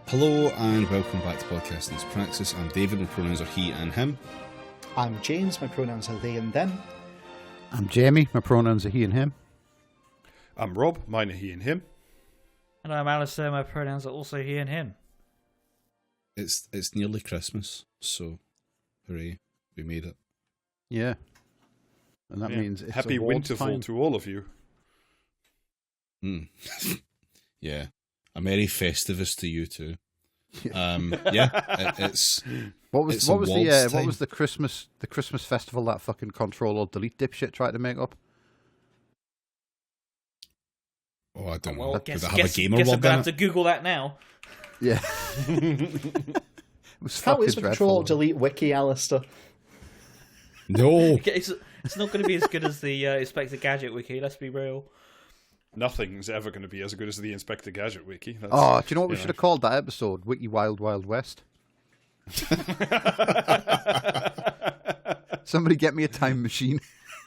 Hello and welcome back to Podcasting's Praxes. I'm David, my pronouns are he and him. I'm James, my pronouns are they and them. I'm Jamie, my pronouns are he and him. I'm Rob, mine are he and him. And I'm Alistair, my pronouns are also he and him. It's nearly Christmas, so hooray, we made it. Yeah. And that means it's Happy awards Winterfall time. to all of you. Yeah. A Merry Festivus to you too. It's What was it's the Christmas festival that fucking Control or Delete dipshit tried to make up? Oh, I don't Well, know. guess Did it have a gamer I'm log going in to have it? to Google that now. Yeah. It was How fucking is the dreadful. Control Delete wiki, Alistair? No. It's not going to be as good as the Inspector Gadget wiki, let's be real. Nothing's ever going to be as good as the Inspector Gadget wiki. That's, Oh, do you know what we should have called that episode? Wiki Wild Wild West. Somebody get me a time machine.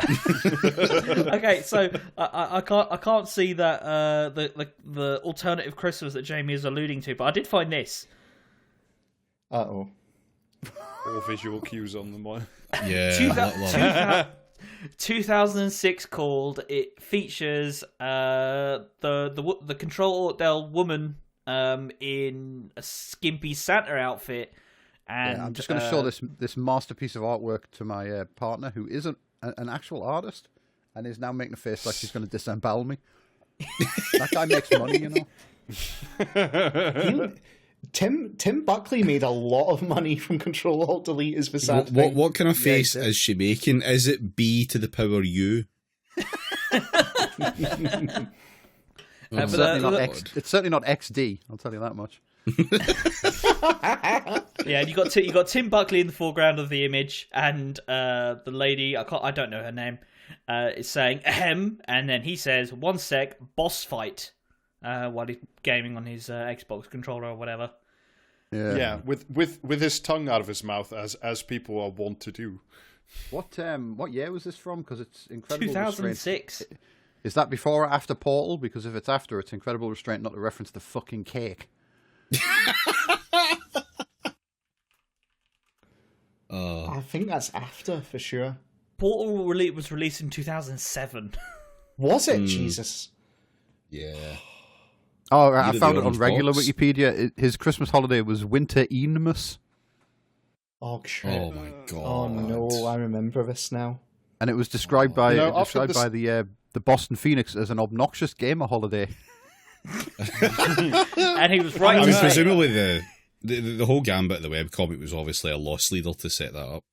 Okay, so I can't see that the alternative Christmas that Jamie is alluding to, but I did find this. Uh-oh. All visual cues on them. Yeah. 2006 called. It features the Control Del woman in a skimpy Santa outfit, and I'm just going to show this masterpiece of artwork to my partner, who isn't an actual artist, and is now making a face like she's going to disembowel me. That guy makes money, you know. Tim Buckley made a lot of money from Control Alt Delete as the sad thing. What kind of face is she making? Is it B to the power U? It's certainly not XD. I'll tell you that much. Yeah, you got Tim Buckley in the foreground of the image, and the lady I don't know her name is saying ahem, and then he says 1 sec, boss fight, while he's gaming on his Xbox controller or whatever. Yeah, with his tongue out of his mouth, as people are wont to do. What year was this from? Because it's incredible. 2006. Restraint. Is that before or after Portal? Because if it's after, it's incredible restraint not to reference the fucking cake. I think that's after, for sure. Portal was released in 2007. Was it? Jesus. Yeah. Oh, I Either found the it on orange regular box. Wikipedia. His Christmas holiday was Winter Enemus, Oh, shit. Oh my god. Oh, no, I remember this now. and it was described by after the Boston Phoenix as an obnoxious gamer holiday. And he was right. I mean, to say- presumably the whole gambit of the webcomic was obviously a loss leader to set that up.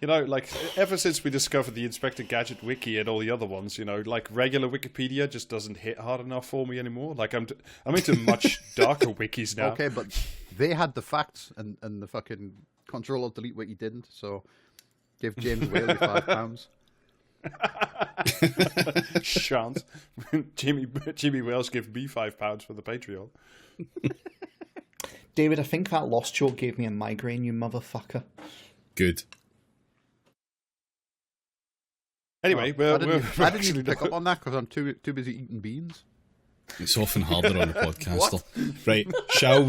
You know, like, ever since we discovered the Inspector Gadget wiki and all the other ones, you know, like, regular Wikipedia just doesn't hit hard enough for me anymore. Like, I'm into much darker wikis now. Okay, but they had the facts, and the fucking Control Alt Delete wiki didn't. So give James Whaley £5. Shan't. Jimmy Wales give me £5 for the Patreon. David, I think that lost joke gave me a migraine, you motherfucker. Good. Anyway, I didn't actually even pick up on that because I'm too busy eating beans. It's often harder on a podcaster. Right, shall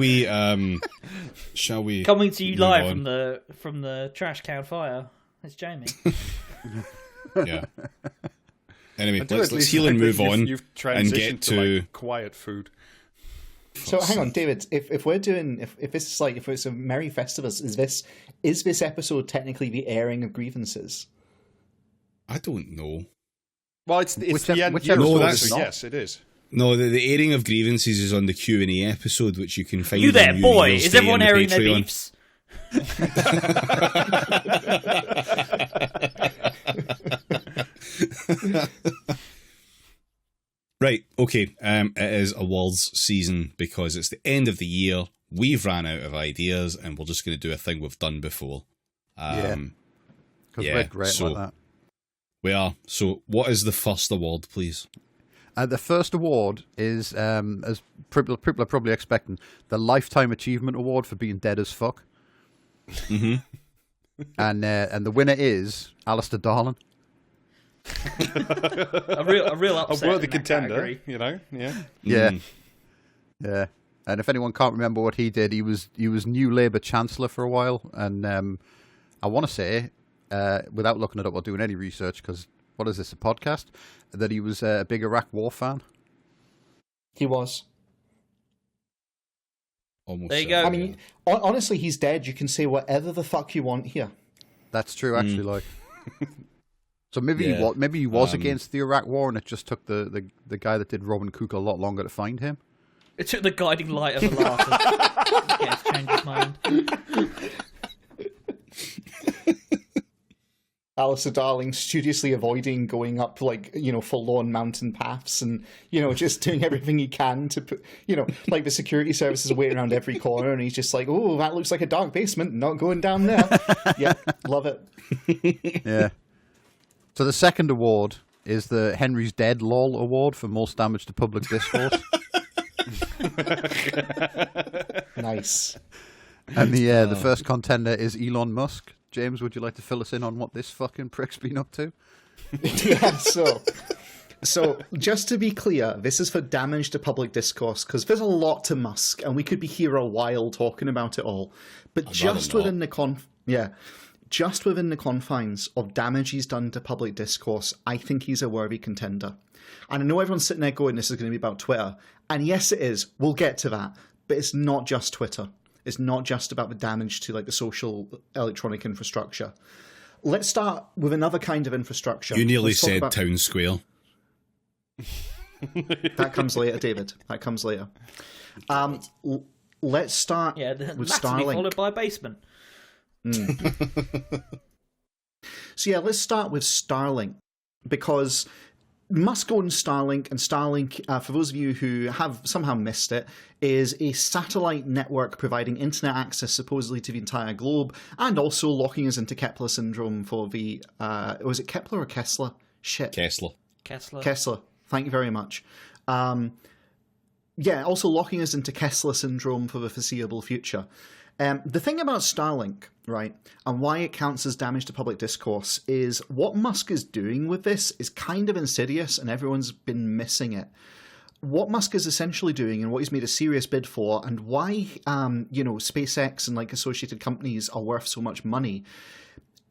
we Coming to you move live on? from the trash can fire. It's Jamie. Yeah. Anyway, I do let's at least heal and like move that on you've and transitioned get to to... like, quiet food. So hang on, David. If we're doing, if this is like, if it's a Merry Festivus, is this episode technically the airing of grievances? I don't know. Well, it's the end. which year episode episode, is so it? yes, it is. No, the airing of grievances is on the Q&A episode, which you can find You there, on New boy? Year's Is Day everyone on the airing their Patreon. beefs? Right, okay. It is awards season because it's the end of the year. We've ran out of ideas, and we're just going to do a thing we've done before. Because yeah, we're great so- like that. We are. So, what is the first award, please? The first award is, as people are probably expecting, the Lifetime Achievement Award for being dead as fuck. Mm-hmm. And the winner is Alistair Darling. A real A upset. worthy in that contender, category. you know? Yeah. Yeah. Mm. Yeah. And if anyone can't remember what he did, he was New Labour Chancellor for a while. And I want to say, without looking it up or doing any research, because what is this, a podcast, that he was a big Iraq War fan. He was. Almost There you go. I mean, honestly, he's dead. You can say whatever the fuck you want here. That's true, actually. Like, so maybe he was against the Iraq War, and it just took the guy that did Robin Cook a lot longer to find him. It took the guiding light of the laugh to get his change his mind. Alistair Darling studiously avoiding going up, like, forlorn mountain paths and, just doing everything he can to put, like the security services wait around every corner and he's just like, oh, that looks like a dark basement, not going down there. Yeah, love it. Yeah. So the second award is the Henry's Dead LOL Award for most damage to public discourse. Nice. And the first contender is Elon Musk. James, would you like to fill us in on what this fucking prick's been up to? Yeah, so just to be clear, this is for damage to public discourse, because there's a lot to Musk, and we could be here a while talking about it all. But just within the confines of damage he's done to public discourse, I think he's a worthy contender. And I know everyone's sitting there going, this is going to be about Twitter. And yes, it is. We'll get to that. But it's not just Twitter. It's not just about the damage to, like, the social electronic infrastructure. Let's start with another kind of infrastructure. You nearly said Town Square. That comes later, David. That comes later. Let's start with Starlink. Followed by a basement. So yeah, let's start with Starlink, because Musk owns Starlink, and Starlink, for those of you who have somehow missed it, is a satellite network providing internet access supposedly to the entire globe, and also locking us into Kepler syndrome for the... was it Kepler or Kessler? Shit. Kessler. Thank you very much. Also locking us into Kessler syndrome for the foreseeable future. The thing about Starlink, right, and why it counts as damage to public discourse is what Musk is doing with this is kind of insidious, and everyone's been missing it. What Musk is essentially doing, and what he's made a serious bid for, and why, SpaceX and, like, associated companies are worth so much money,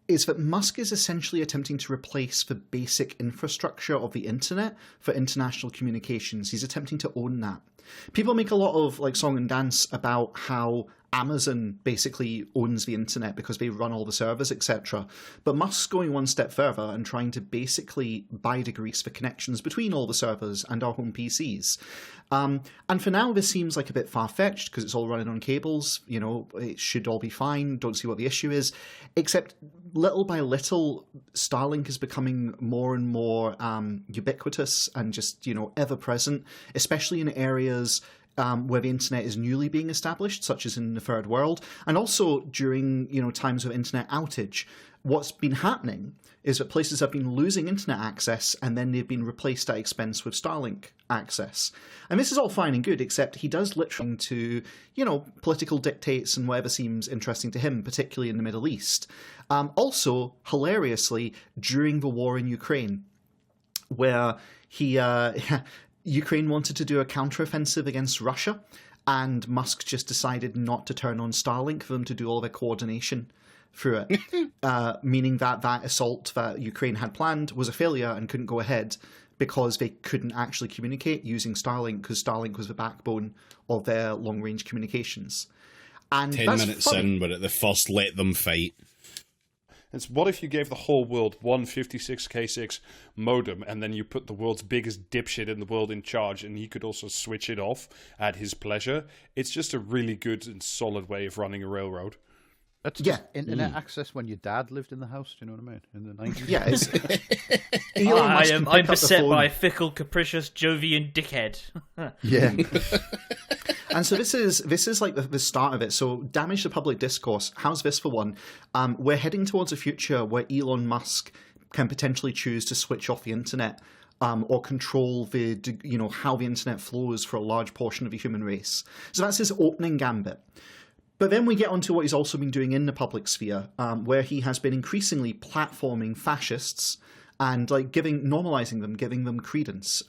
is that Musk is essentially attempting to replace the basic infrastructure of the internet for international communications. He's attempting to own that. People make a lot of, like, song and dance about how Amazon basically owns the internet because they run all the servers, etc. But Musk's going one step further and trying to basically buy the grease for connections between all the servers and our home PCs. And for now, this seems like a bit far-fetched because it's all running on cables. It should all be fine. Don't see what the issue is. Except little by little, Starlink is becoming more and more ubiquitous and just, ever-present, especially in areas where the internet is newly being established, such as in the third world, and also during times of internet outage. What's been happening is that places have been losing internet access, and then they've been replaced at expense with Starlink access. And this is all fine and good, except he does literally to political dictates and whatever seems interesting to him, particularly in the Middle East. Also, hilariously, during the war in Ukraine, where he Ukraine wanted to do a counteroffensive against Russia, and Musk just decided not to turn on Starlink for them to do all their coordination through it, meaning that assault that Ukraine had planned was a failure and couldn't go ahead because they couldn't actually communicate using Starlink, because Starlink was the backbone of their long-range communications. And 10 minutes in, but at the first let them fight. It's what if you gave the whole world one 56K6 modem, and then you put the world's biggest dipshit in the world in charge, and he could also switch it off at his pleasure? It's just a really good and solid way of running a railroad. That's just internet access when your dad lived in the house, do you know what I mean? In the 90s. Yeah, I'm beset by a fickle, capricious, Jovian dickhead. Yeah. And so this is like the start of it. So damage to public discourse. How's this for one? We're heading towards a future where Elon Musk can potentially choose to switch off the internet or control how the internet flows for a large portion of the human race. So that's his opening gambit. But then we get onto what he's also been doing in the public sphere, where he has been increasingly platforming fascists and like normalizing them, giving them credence.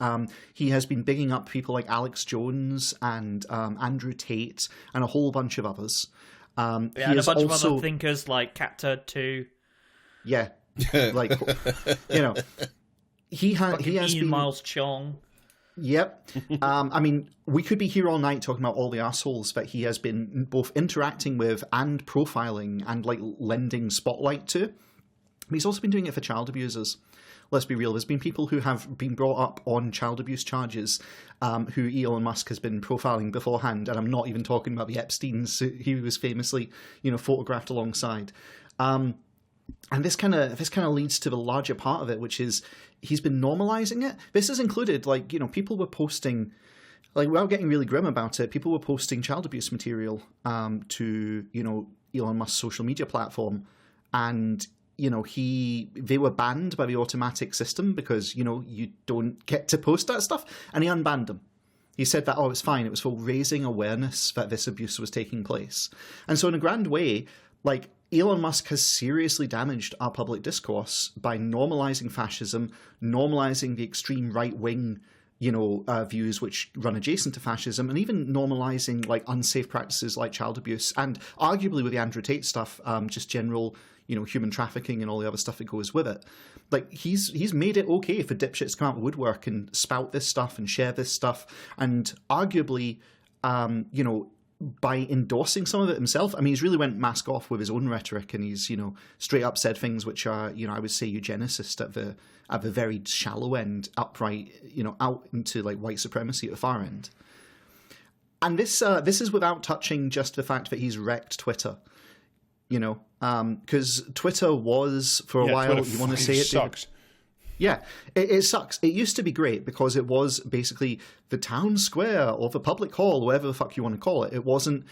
He has been bigging up people like Alex Jones and Andrew Tate and a whole bunch of others. And a bunch of other thinkers like Capta too. Yeah, like he has Ian been Miles Chong. Yep. I mean, we could be here all night talking about all the assholes that he has been both interacting with and profiling and like lending spotlight to. But he's also been doing it for child abusers. Let's be real. There's been people who have been brought up on child abuse charges who Elon Musk has been profiling beforehand. And I'm not even talking about the Epsteins who he was famously, photographed alongside. And this kind of leads to the larger part of it, which is he's been normalizing it. This has included, people were posting, without getting really grim about it, people were posting child abuse material to, Elon Musk's social media platform. And, they were banned by the automatic system because, you don't get to post that stuff. And he unbanned them. He said that, it's fine. It was for raising awareness that this abuse was taking place. And so in a grand way, Elon Musk has seriously damaged our public discourse by normalizing fascism, normalizing the extreme right-wing, views which run adjacent to fascism, and even normalizing unsafe practices like child abuse, and arguably with the Andrew Tate stuff, just general, human trafficking and all the other stuff that goes with it. He's made it okay for dipshits to come out of woodwork and spout this stuff and share this stuff, and arguably, by endorsing some of it himself. I mean, he's really went mask off with his own rhetoric, and he's, straight up said things which are, I would say eugenicist at the very shallow end, upright, out into white supremacy at the far end. And this is without touching just the fact that he's wrecked Twitter, because Twitter was for a while. Twitter, you want to say it sucks. Yeah, it sucks. It used to be great because it was basically the town square or the public hall, whatever the fuck you want to call it. It wasn't,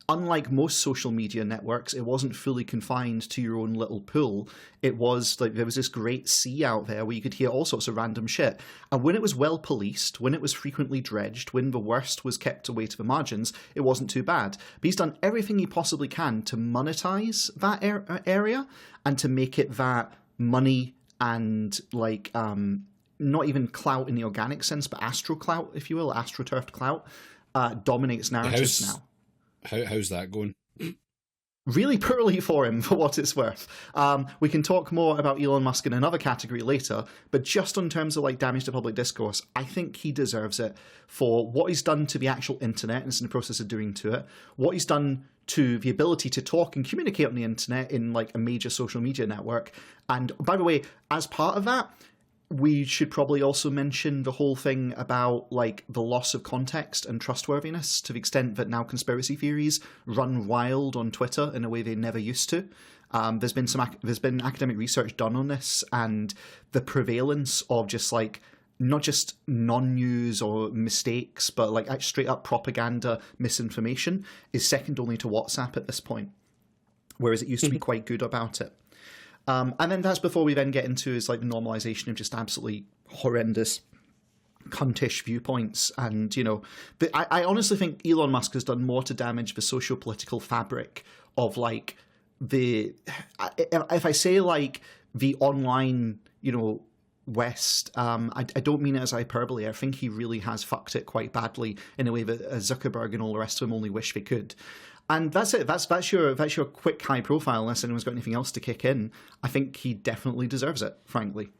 unlike most social media networks, it wasn't fully confined to your own little pool. It was there was this great sea out there where you could hear all sorts of random shit. And when it was well policed, when it was frequently dredged, when the worst was kept away to the margins, it wasn't too bad. But he's done everything he possibly can to monetize that area and to make it that money and not even clout in the organic sense, but astro clout, if you will, astroturfed clout, dominates narratives now. How's that going? Really poorly for him, for what it's worth. We can talk more about Elon Musk in another category later, but just in terms of damage to public discourse, I think he deserves it for what he's done to the actual internet, and is in the process of doing to it, what he's done to the ability to talk and communicate on the internet in a major social media network. And by the way, as part of that, we should probably also mention the whole thing about the loss of context and trustworthiness, to the extent that now conspiracy theories run wild on Twitter in a way they never used to. There's been academic research done on this, and the prevalence of just not just non-news or mistakes, but straight up propaganda, misinformation is second only to WhatsApp at this point, whereas it used to be quite good about it. And then that's before we then get into is the normalization of just absolutely horrendous cuntish viewpoints. And, I honestly think Elon Musk has done more to damage the socio-political fabric of if I say the online, West, I don't mean it as hyperbole. I think he really has fucked it quite badly in a way that Zuckerberg and all the rest of them only wish they could. And that's it. That's your quick high profile. Unless anyone's got anything else to kick in, I think he definitely deserves it. Frankly,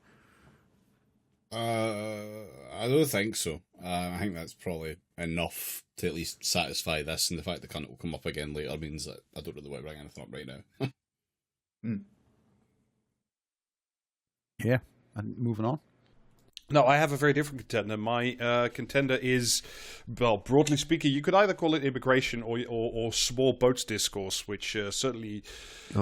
I don't think so. I think that's probably enough to at least satisfy this, and the fact the cunt will come up again later means that I don't really want to bring anything up right now. Yeah, and moving on. No, I have a very different contender. My contender is, well, broadly speaking, you could either call it immigration or small boats discourse, which certainly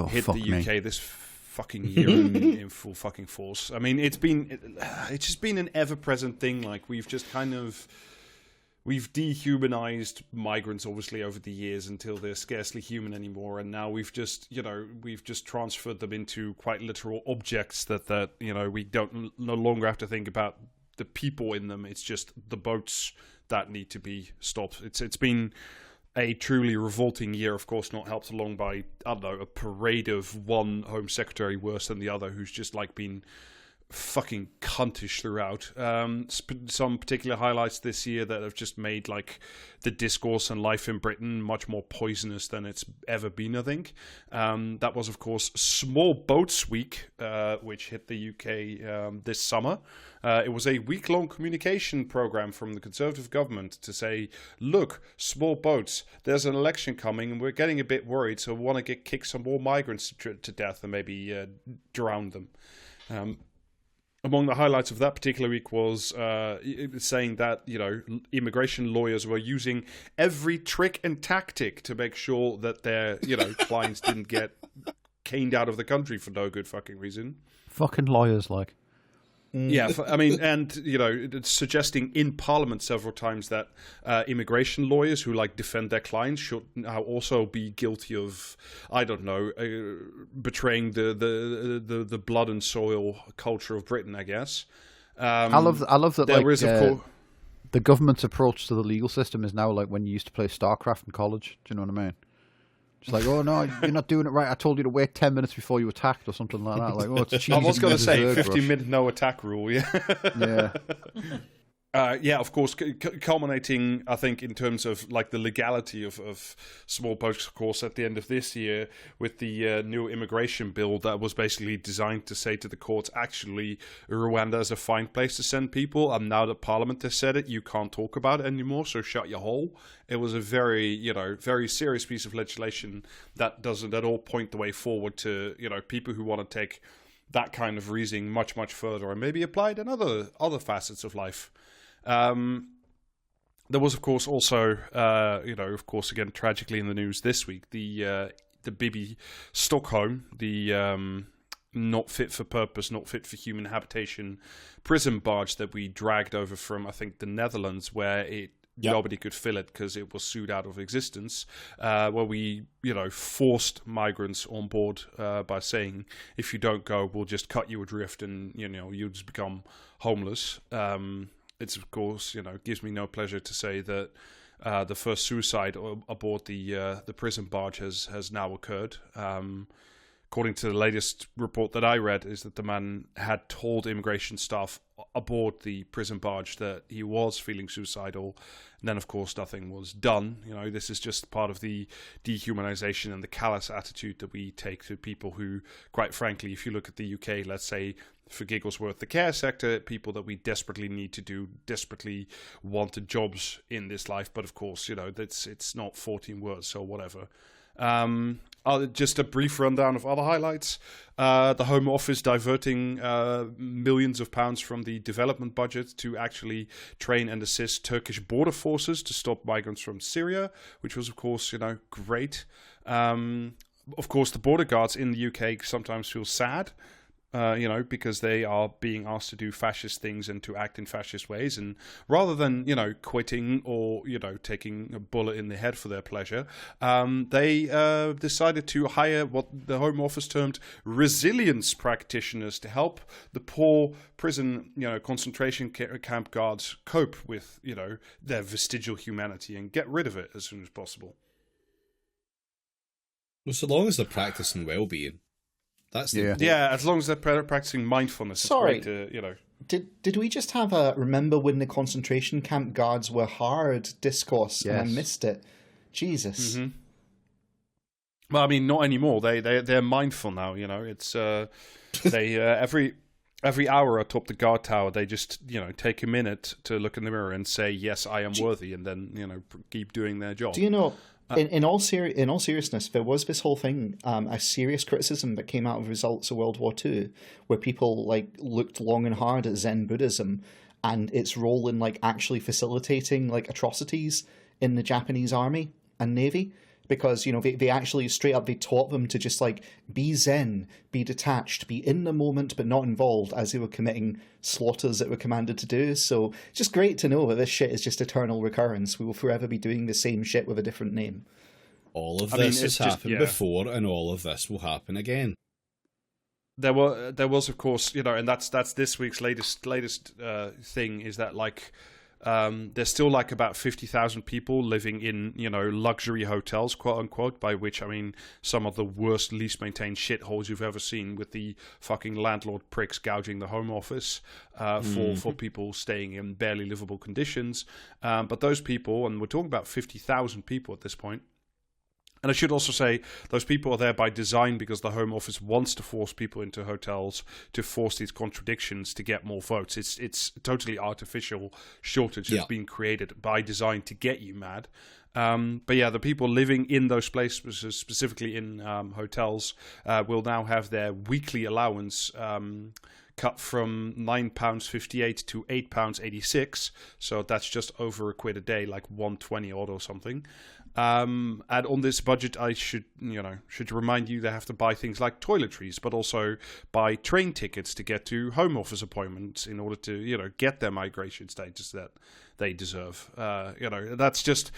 hit the UK this fucking year in full fucking force. I mean, it's just been an ever-present thing. We've dehumanized migrants, obviously, over the years until they're scarcely human anymore, and now we've just transferred them into quite literal objects that we don't no longer have to think about the people in them. It's just the boats that need to be stopped. It's been a truly revolting year, of course, not helped along by, I don't know, a parade of one Home Secretary worse than the other, who's just been fucking cuntish throughout. Some particular highlights this year that have just made like the discourse and life in Britain much more poisonous than it's ever been, I think. That was, of course, Small Boats Week, which hit the UK this summer. It was a week-long communication program from the Conservative government to say, look, small boats, there's an election coming and we're getting a bit worried, so we want to kick some more migrants to death and maybe drown them. Among the highlights of that particular week was saying that, immigration lawyers were using every trick and tactic to make sure that their, clients didn't get caned out of the country for no good fucking reason. Fucking lawyers, like. Yeah, I mean, and, suggesting in Parliament several times that immigration lawyers who, defend their clients should now also be guilty of, I don't know, betraying the blood and soil culture of Britain, I guess. I love that, there is, of course... the government's approach to the legal system is now like when you used to play StarCraft in college. Do you know what I mean? It's like, oh no, you're not doing it right. I told you to wait 10 minutes before you attacked or something like that. Like, oh, it's cheesy. I was going to say 15-minute no attack rule. Yeah. Yeah. Of course, culminating, I think, in terms of the legality of small boats, of course, at the end of this year with the new immigration bill that was basically designed to say to the courts, actually, Rwanda is a fine place to send people, and now that Parliament has said it, you can't talk about it anymore, so shut your hole. It was a very, very serious piece of legislation that doesn't at all point the way forward to, people who want to take that kind of reasoning much, much further and maybe apply it in other facets of life. There was, of course, also, again, tragically in the news this week, the Bibi Stockholm, the not fit for purpose, not fit for human habitation prison barge that we dragged over from, I think, the Netherlands, where nobody could fill it because it was sued out of existence, where we, forced migrants on board by saying, if you don't go, we'll just cut you adrift and, you just become homeless. It's, of course, gives me no pleasure to say that the first suicide aboard the prison barge has now occurred. According to the latest report that I read, is that the man had told immigration staff aboard the prison barge that he was feeling suicidal. And then, of course, nothing was done. This is just part of the dehumanization and the callous attitude that we take to people who, quite frankly, if you look at the UK, let's say, for Gigglesworth, the care sector, people that we desperately need to do, desperately wanted jobs in this life. But, of course, it's not 14 words, so whatever. Just a brief rundown of other highlights. The Home Office diverting millions of pounds from the development budget to actually train and assist Turkish border forces to stop migrants from Syria, which was, of course, great. Of course, the border guards in the UK sometimes feel sad. Because they are being asked to do fascist things and to act in fascist ways. And rather than, quitting or, taking a bullet in the head for their pleasure, they decided to hire what the Home Office termed resilience practitioners to help the poor prison, concentration camp guards cope with, their vestigial humanity and get rid of it as soon as possible. Well, so long as they're practicing well-being. That's as long as they're practicing mindfulness. Sorry, it's great to, Did we just have a remember when the concentration camp guards were hard discourse and I missed it? Jesus. Mm-hmm. Well, I mean, not anymore. They're mindful now. It's they every hour atop the guard tower, they just take a minute to look in the mirror and say, "Yes, I am worthy," and then keep doing their job. Do you know? In all seriousness, there was this whole thing, a serious criticism that came out of results of World War II, where people looked long and hard at Zen Buddhism and its role in actually facilitating atrocities in the Japanese army and navy, because they actually straight up they taught them to just be Zen, be detached, be in the moment but not involved as they were committing slaughters that were commanded to do. So it's just great to know that this shit is just eternal recurrence. We will forever be doing the same shit with a different name. All of this has happened before, and all of this will happen again. There was, of course, and that's this week's latest thing is that There's still like about 50,000 people living in, luxury hotels, quote unquote, by which I mean some of the worst, least maintained shitholes you've ever seen, with the fucking landlord pricks gouging the Home Office for people staying in barely livable conditions. But those people, and we're talking about 50,000 people at this point. And I should also say, those people are there by design, because the Home Office wants to force people into hotels, to force these contradictions to get more votes. It's totally artificial shortage that's been created by design to get you mad. But yeah, the people living in those places, specifically in hotels, will now have their weekly allowance cut from £9.58 to £8.86. So that's just over £1 a day, like 120 odd or something. And on this budget, I should remind you, they have to buy things like toiletries, but also buy train tickets to get to Home Office appointments in order to, get their migration status that they deserve. That's just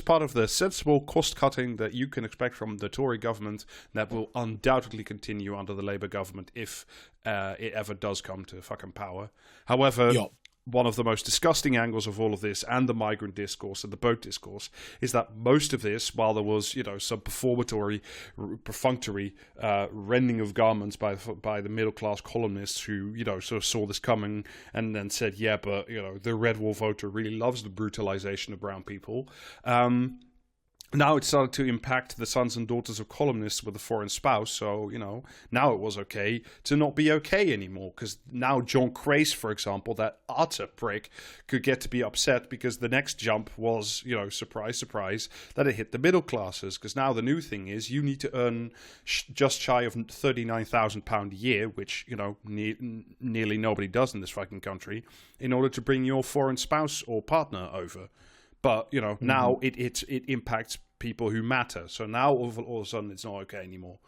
part of the sensible cost cutting that you can expect from the Tory government, that will undoubtedly continue under the Labour government if it ever does come to fucking power. However, one of the most disgusting angles of all of this, and the migrant discourse and the boat discourse, is that most of this, while there was, some perfunctory rending of garments by the middle class columnists who, sort of saw this coming and then said, yeah, but the red wall voter really loves the brutalization of brown people. Now it started to impact the sons and daughters of columnists with a foreign spouse. So, now it was okay to not be okay anymore. Because now John Crace, for example, that utter prick, could get to be upset because the next jump was, surprise, surprise, that it hit the middle classes. Because now the new thing is you need to earn just shy of £39,000 a year, which, nearly nobody does in this fucking country, in order to bring your foreign spouse or partner over. But, now it impacts people who matter. So now all of a sudden it's not okay anymore.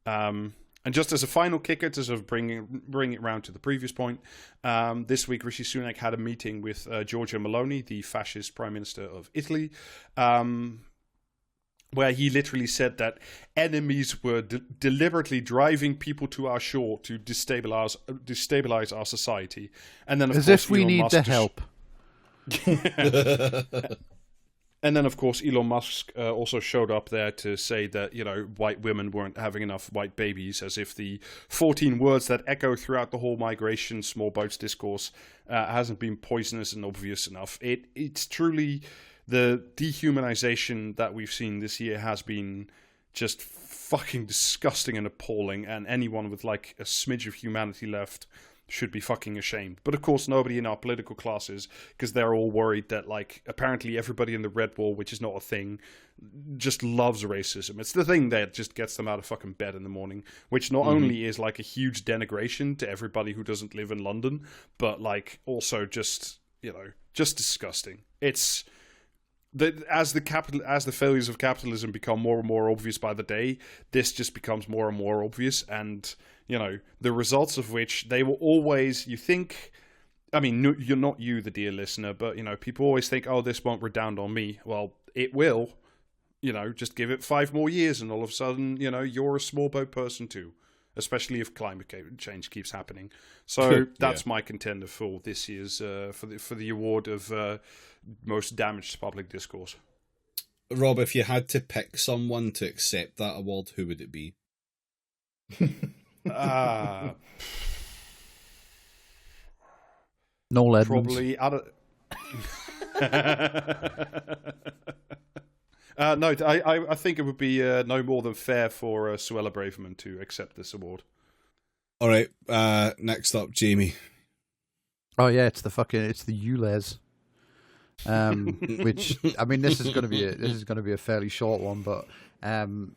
And just as a final kicker to sort of bring it round to the previous point, this week Rishi Sunak had a meeting with Giorgia Meloni, the fascist Prime Minister of Italy, where he literally said that enemies were deliberately driving people to our shore to destabilize our society. And then, of course, if we need the help. And then, of course, Elon Musk also showed up there to say that, white women weren't having enough white babies, as if the 14 words that echo throughout the whole migration small boats discourse hasn't been poisonous and obvious enough. It's truly the dehumanization that we've seen this year has been just fucking disgusting and appalling, and anyone with like a smidge of humanity left should be fucking ashamed. But of course nobody in our political classes, because they're all worried that like apparently everybody in the red wall, which is not a thing, just loves racism. It's the thing that just gets them out of fucking bed in the morning, which not only is like a huge denigration to everybody who doesn't live in London, but like also just just disgusting. It's as the failures of capitalism become more and more obvious by the day, this just becomes more and more obvious, and the results of which they will always, you think, I mean, you're not you, the dear listener, but people always think, oh, this won't redound on me. Well, it will. Just give it 5 more years, and all of a sudden, you're a small boat person too. Especially if climate change keeps happening. So that's my contender for this year's for the award of most damaged to public discourse. Rob, if you had to pick someone to accept that award, who would it be? Noel Edmonds. Probably out of. No, I think it would be no more than fair for Suella Braverman to accept this award. All right, next up, Jamie. Oh yeah, it's the ULEZ. Which I mean, this is going to be a fairly short one, but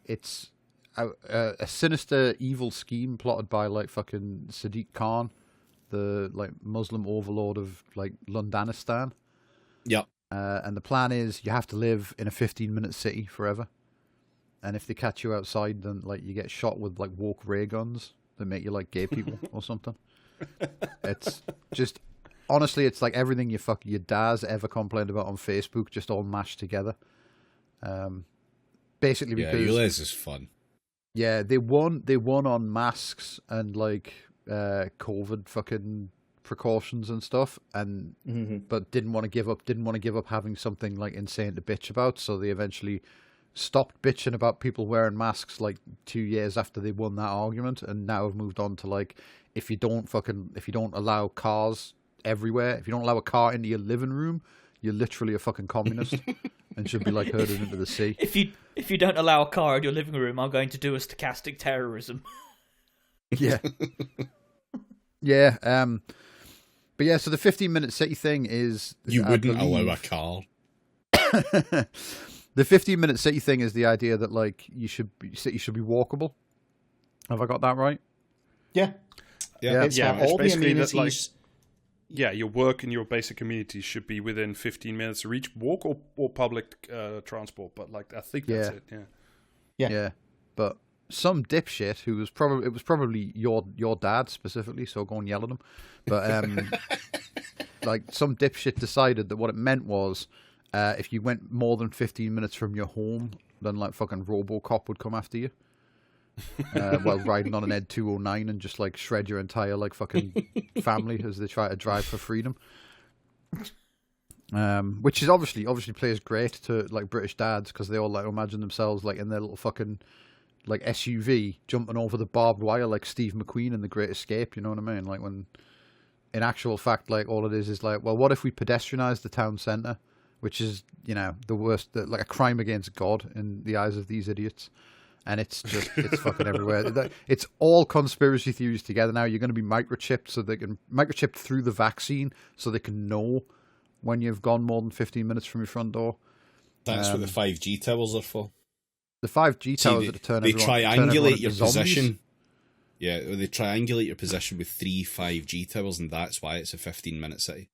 it's a sinister, evil scheme plotted by like fucking Sadiq Khan, the like Muslim overlord of like Londonistan. Yep. And the plan is you have to live in a 15-minute city forever. And if they catch you outside, then like you get shot with like woke ray guns that make you like gay people or something. It's just, honestly, it's like everything your dad's ever complained about on Facebook, just all mashed together. Basically because ULEZ is fun. Yeah, they won on masks and like COVID fucking precautions and stuff, and but didn't want to give up having something like insane to bitch about. So they eventually stopped bitching about people wearing masks like 2 years after they won that argument, and now have moved on to like, if you don't allow cars everywhere, if you don't allow a car into your living room, you're literally a fucking communist and should be like herded into the sea. If you don't allow a car in your living room, I'm going to do a stochastic terrorism. Yeah. Yeah. But yeah, so the 15-minute city thing is... You wouldn't allow a car. The 15-minute city thing is the idea that like city should be walkable. Have I got that right? Yeah. It's all the amenities. That, like, your work and your basic amenities should be within 15 minutes of each walk or public transport. But like, I think that's it. Yeah. But some dipshit who was probably your dad specifically, so go and yell at him. But like some dipshit decided that what it meant was if you went more than 15 minutes from your home, then like fucking RoboCop would come after you while riding on an E239 and just like shred your entire like fucking family as they try to drive for freedom. Which is obviously plays great to like British dads because they all like imagine themselves like in their little fucking like SUV jumping over the barbed wire like Steve McQueen in The Great Escape. You know what I mean? Like when in actual fact, like all it is like, well, what if we pedestrianise the town centre? Which is, you know, the worst, like a crime against God in the eyes of these idiots. And it's fucking everywhere. It's all conspiracy theories together now. You're going to be microchipped so they can microchipped through the vaccine so they can know when you've gone more than 15 minutes from your front door. That's what the 5G towers are for. The 5G towers are to turn they everyone, triangulate your zombies. position. Yeah, they triangulate your position with 3 5G towers, and that's why it's a 15-minute city.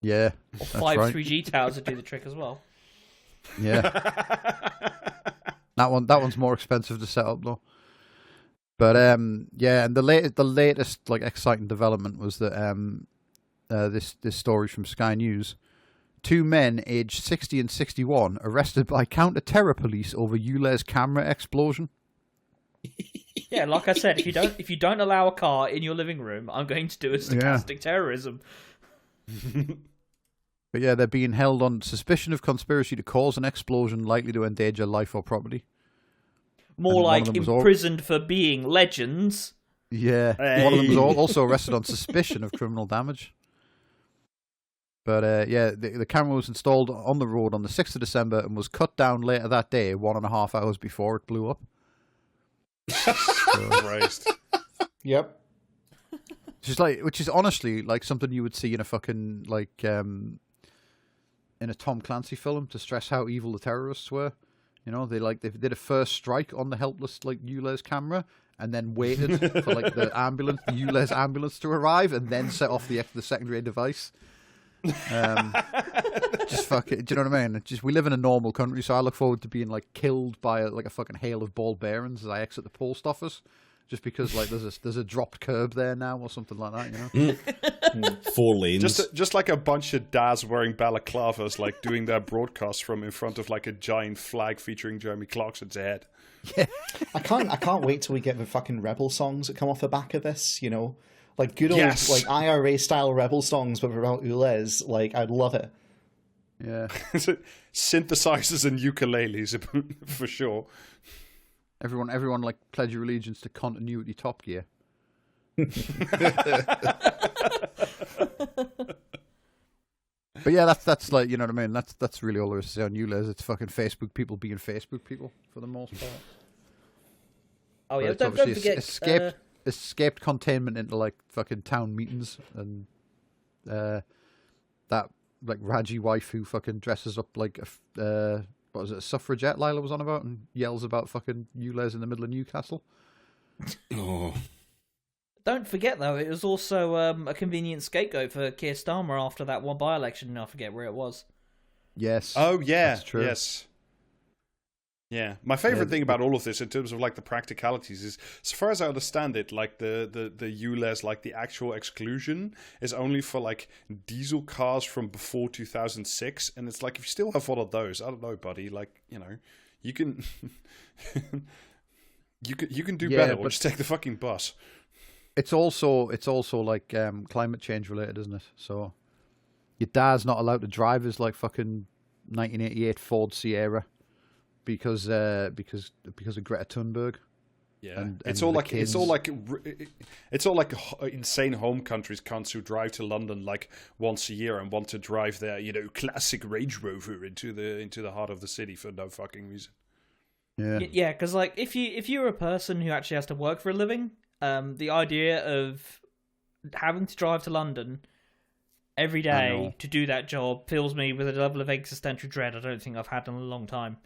Yeah, or 5 3G towers that do the trick as well. Yeah, that one's more expensive to set up though. But yeah, and the latest like exciting development was that this story from Sky News: 2 men aged 60 and 61 arrested by counter-terror police over ULEZ camera explosion. Yeah, like I said, if you don't allow a car in your living room, I'm going to do a stochastic terrorism. But yeah, they're being held on suspicion of conspiracy to cause an explosion likely to endanger life or property. More like imprisoned for being legends. Yeah, one of them was also arrested on suspicion of criminal damage. But yeah, the camera was installed on the road on the 6th of December and was cut down later that day, 1.5 hours before it blew up. Christ. Yep. Which is honestly like something you would see in a fucking like in a Tom Clancy film to stress how evil the terrorists were. You know, they did a first strike on the helpless like ULEZ camera and then waited for like the ULEZ ambulance to arrive and then set off the secondary device. Just fuck it. Do you know what I mean? We live in a normal country, so I look forward to being like killed by a fucking hail of ball bearings as I exit the post office. Just because like there's a dropped curb there now or something like that, you know. 4 lanes. Just like a bunch of dads wearing balaclavas, like doing their broadcast from in front of like a giant flag featuring Jeremy Clarkson's head. Yeah. I can't wait till we get the fucking rebel songs that come off the back of this, you know. Like good old like IRA style rebel songs but about ULEZ. Like I'd love it. Yeah. Synthesizers and ukuleles for sure. Everyone like pledge your allegiance to continuity Top Gear. But yeah, that's like, you know what I mean? That's really all there is to say on ULEZ. It's fucking Facebook people being Facebook people for the most part. Oh yeah, don't forget escaped containment into like fucking town meetings and that like Raji wife who fucking dresses up like a what was it, a suffragette Lila was on about and yells about fucking ULEZ in the middle of Newcastle. Oh. Don't forget, though, it was also a convenient scapegoat for Keir Starmer after that one by-election. I forget where it was. Yes. Oh, yeah. That's true. Yes. Yeah. My favourite thing about all of this in terms of, like, the practicalities is, so far as I understand it, like, the ULEZ, like, the actual exclusion is only for, like, diesel cars from before 2006. And it's like, if you still have one of those, I don't know, buddy, like, you know, you can... you can do better, or just take the fucking bus. It's also like climate change related, isn't it? So your dad's not allowed to drive his like fucking 1988 Ford Sierra because of Greta Thunberg. Yeah, And it's all the like kids. it's all like insane home countries cunts who drive to London like once a year and want to drive their classic Range Rover into the heart of the city for no fucking reason. Yeah, because like if you're a person who actually has to work for a living, the idea of having to drive to London every day to do that job fills me with a level of existential dread I don't think I've had in a long time.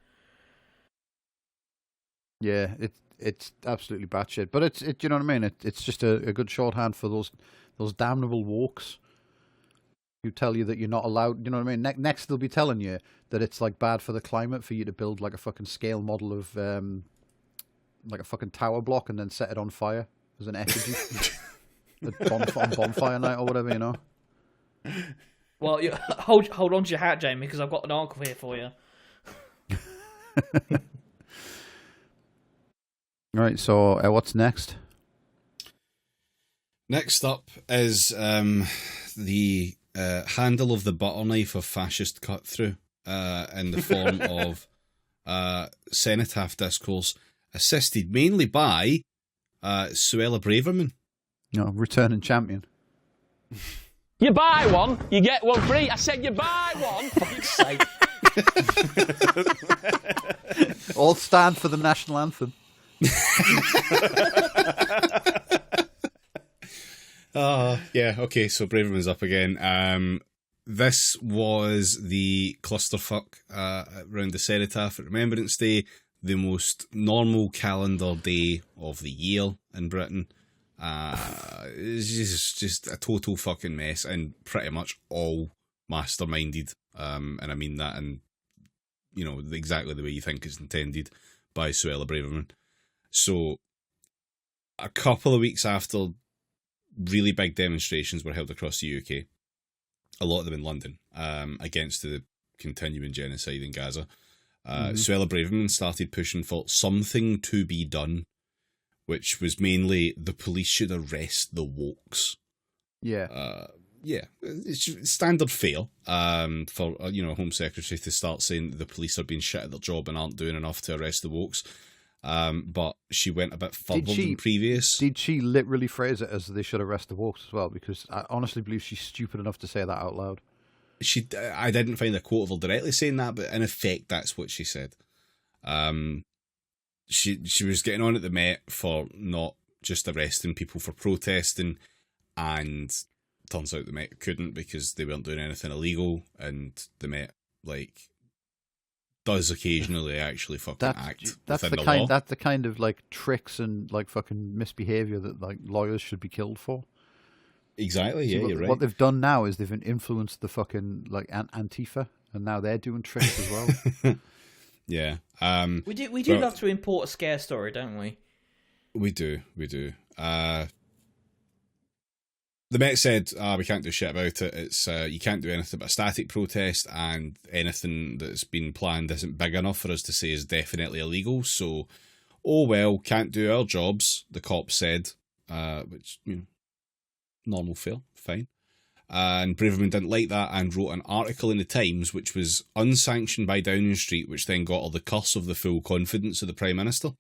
Yeah, it's absolutely batshit, but it's you know what I mean. It's just a good shorthand for those damnable wokes who tell you that you're not allowed. You know what I mean. Next they'll be telling you that it's like bad for the climate for you to build like a fucking scale model of like a fucking tower block and then set it on fire as an effigy on bonfire night or whatever, you know. Well, hold on to your hat, Jamie, because I've got an article here for you. All right, so what's next? Next up is the handle of the butter knife of fascist cut through in the form of cenotaph discourse, assisted mainly by Suella Braverman. No, returning champion. You buy one, you get one free. I said you buy one. For fuck's sake. All stand for the national anthem. Yeah, okay, so Braverman's up again. This was the clusterfuck around the cenotaph at Remembrance Day, the most normal calendar day of the year in Britain. It's just a total fucking mess, and pretty much all masterminded, and I mean that in, exactly the way you think it's intended, by Suella Braverman. So, a couple of weeks after really big demonstrations were held across the UK, a lot of them in London, against the continuing genocide in Gaza, Suella Braverman started pushing for something to be done, which was mainly the police should arrest the wokes. Yeah. Yeah, it's standard fare for a Home Secretary to start saying that the police are being shit at their job and aren't doing enough to arrest the wokes. But she went a bit further than previous. Did she literally phrase it as they should arrest the wokes as well? Because I honestly believe she's stupid enough to say that out loud. I didn't find a quote of her directly saying that, but in effect, that's what she said. She was getting on at the Met for not just arresting people for protesting, and turns out the Met couldn't because they weren't doing anything illegal, and the Met does occasionally actually fucking act within the law. That's the kind of like tricks and like fucking misbehavior that like lawyers should be killed for. Exactly, yeah, you're right. What they've done now is they've influenced the fucking like Antifa, and now they're doing tricks as well. Yeah. We do love to import a scare story, don't we? We do. The Met said, we can't do shit about it. It's you can't do anything but a static protest, and anything that's been planned isn't big enough for us to say is definitely illegal. So, can't do our jobs, the cops said, which, normal fare, fine. And Braverman didn't like that and wrote an article in the Times which was unsanctioned by Downing Street, which then got her the curse of the full confidence of the Prime Minister.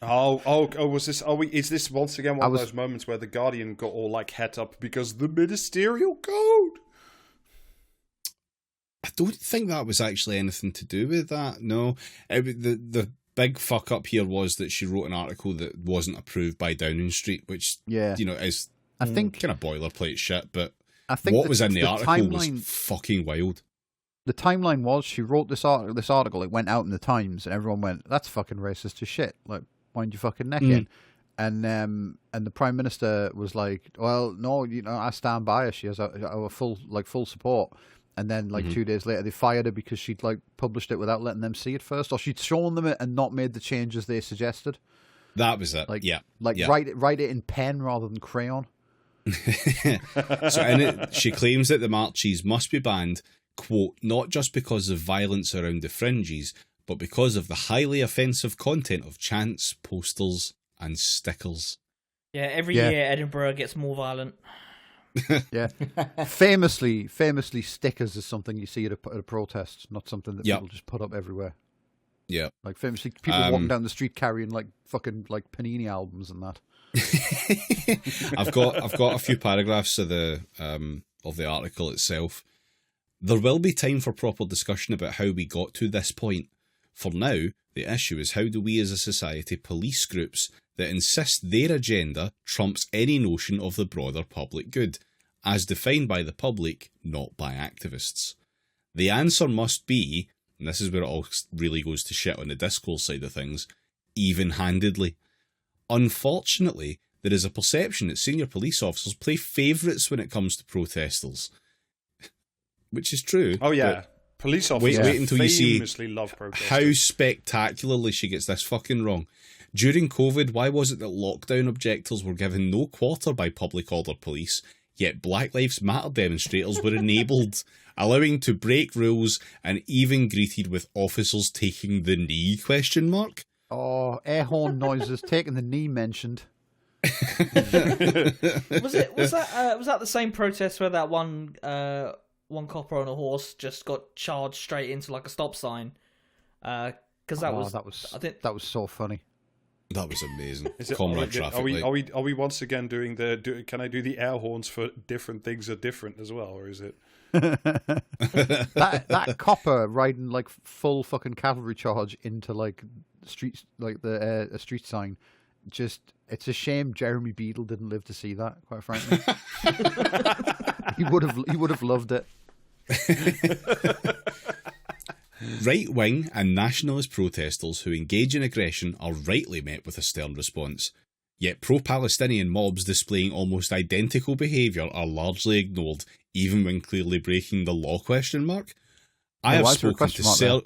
Is this once again one of those moments where the Guardian got all like het up because the ministerial code? I don't think that was actually anything to do with that. No, the big fuck up here was that she wrote an article that wasn't approved by Downing Street, which is I think kind of boilerplate shit. But I think what was in the article was fucking wild. The timeline was she wrote this article. It went out in the Times, and everyone went, "That's fucking racist as shit." Like, wind your fucking neck in. And the Prime Minister was like, "Well, no, I stand by her. She has our full support." And then 2 days later, they fired her because she'd published it without letting them see it first, or she'd shown them it and not made the changes they suggested. That was it. Write it in pen rather than crayon. So in it, she claims that the marches must be banned, quote, not just because of violence around the fringes, but because of the highly offensive content of chants, posters, and stickers. Yeah, every year Edinburgh gets more violent. Yeah, famously, stickers is something you see at a protest, not something that people just put up everywhere. Yeah, like famously, people walking down the street carrying like fucking like Panini albums and that. I've got a few paragraphs of the article itself. There will be time for proper discussion about how we got to this point. For now, the issue is how do we as a society police groups that insist their agenda trumps any notion of the broader public good, as defined by the public, not by activists. The answer must be, and this is where it all really goes to shit on the discourse side of things, even-handedly. Unfortunately, there is a perception that senior police officers play favourites when it comes to protesters. Which is true. Oh, yeah. Police officers wait until you see love protesters. How spectacularly she gets this fucking wrong. During COVID, why was it that lockdown objectors were given no quarter by public order police, yet Black Lives Matter demonstrators were enabled, allowing to break rules and even greeted with officers taking the knee, ? Oh, air horn noises, taking the knee mentioned. Was that the same protest where that one copper on a horse just got charged straight into like a stop sign? Because that was so funny. That was amazing. Are we once again doing can I do the air horns for different things are different as well, or is it? that copper riding like full fucking cavalry charge into like streets, like a street sign. Just, it's a shame Jeremy Beadle didn't live to see that. Quite frankly, he would have loved it. Right-wing and nationalist protesters who engage in aggression are rightly met with a stern response, yet pro-Palestinian mobs displaying almost identical behaviour are largely ignored, even when clearly breaking the law ? I have spoken to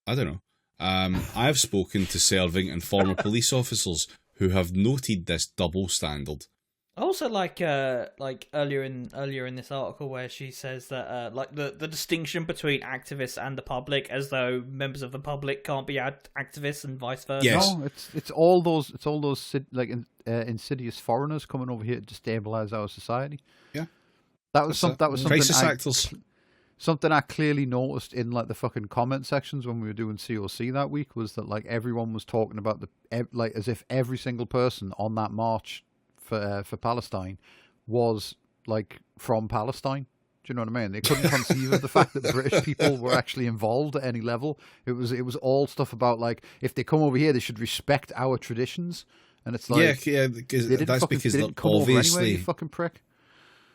I don't know. I have spoken to serving and former police officers who have noted this double standard. I also like earlier in this article where she says that like the distinction between activists and the public, as though members of the public can't be activists and vice versa. Yes. No, it's all those insidious foreigners coming over here to destabilize our society. Yeah, that was something. Crisis actors. Something I clearly noticed in like the fucking comment sections when we were doing COC that week was that like everyone was talking about like as if every single person on that march for Palestine was like from Palestine. Do you know what I mean? They couldn't conceive of the fact that British people were actually involved at any level. It was all stuff about like if they come over here, they should respect our traditions. And it's like because that's because they didn't come over anyway, you fucking prick.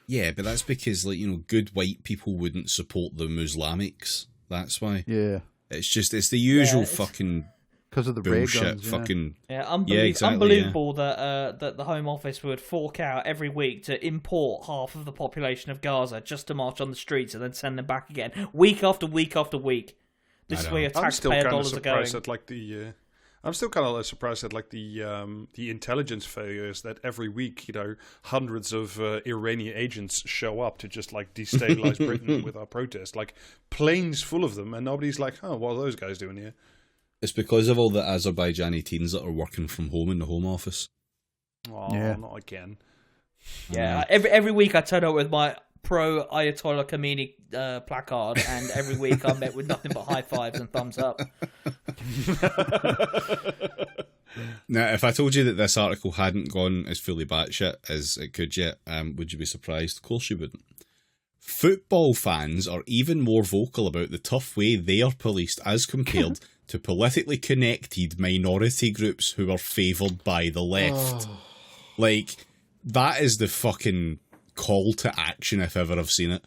Yeah, but that's because good white people wouldn't support the Muslimics. That's why. Yeah, it's the usual fucking. Because of the bullshit, ray guns, fucking unbelievable that the Home Office would fork out every week to import half of the population of Gaza just to march on the streets and then send them back again week after week after week. This is where your taxpayer dollars are going. I'm still kind of surprised at like the intelligence failures that every week hundreds of Iranian agents show up to just like destabilize Britain with our protest, like planes full of them, and nobody's like, oh, what are those guys doing here? It's because of all the Azerbaijani teens that are working from home in the Home Office. Oh, yeah. Not again. Yeah, every week I turn up with my pro Ayatollah Khomeini placard, and every week I'm met with nothing but high fives and thumbs up. Now, if I told you that this article hadn't gone as fully batshit as it could yet, would you be surprised? Of course you wouldn't. Football fans are even more vocal about the tough way they are policed as compared to politically connected minority groups who are favoured by the left. Oh. Like, that is the fucking call to action if ever I've seen it.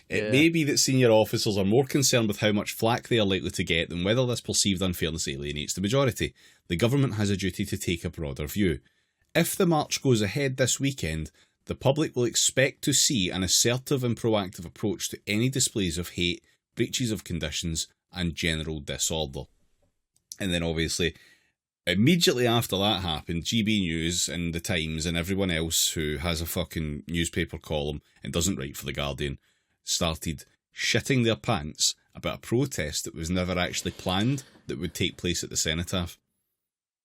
It may be that senior officers are more concerned with how much flack they are likely to get than whether this perceived unfairness alienates the majority. The government has a duty to take a broader view. If the march goes ahead this weekend, the public will expect to see an assertive and proactive approach to any displays of hate, breaches of conditions, and general disorder. And then obviously, immediately after that happened, GB News and The Times and everyone else who has a fucking newspaper column and doesn't write for The Guardian started shitting their pants about a protest that was never actually planned that would take place at the Cenotaph.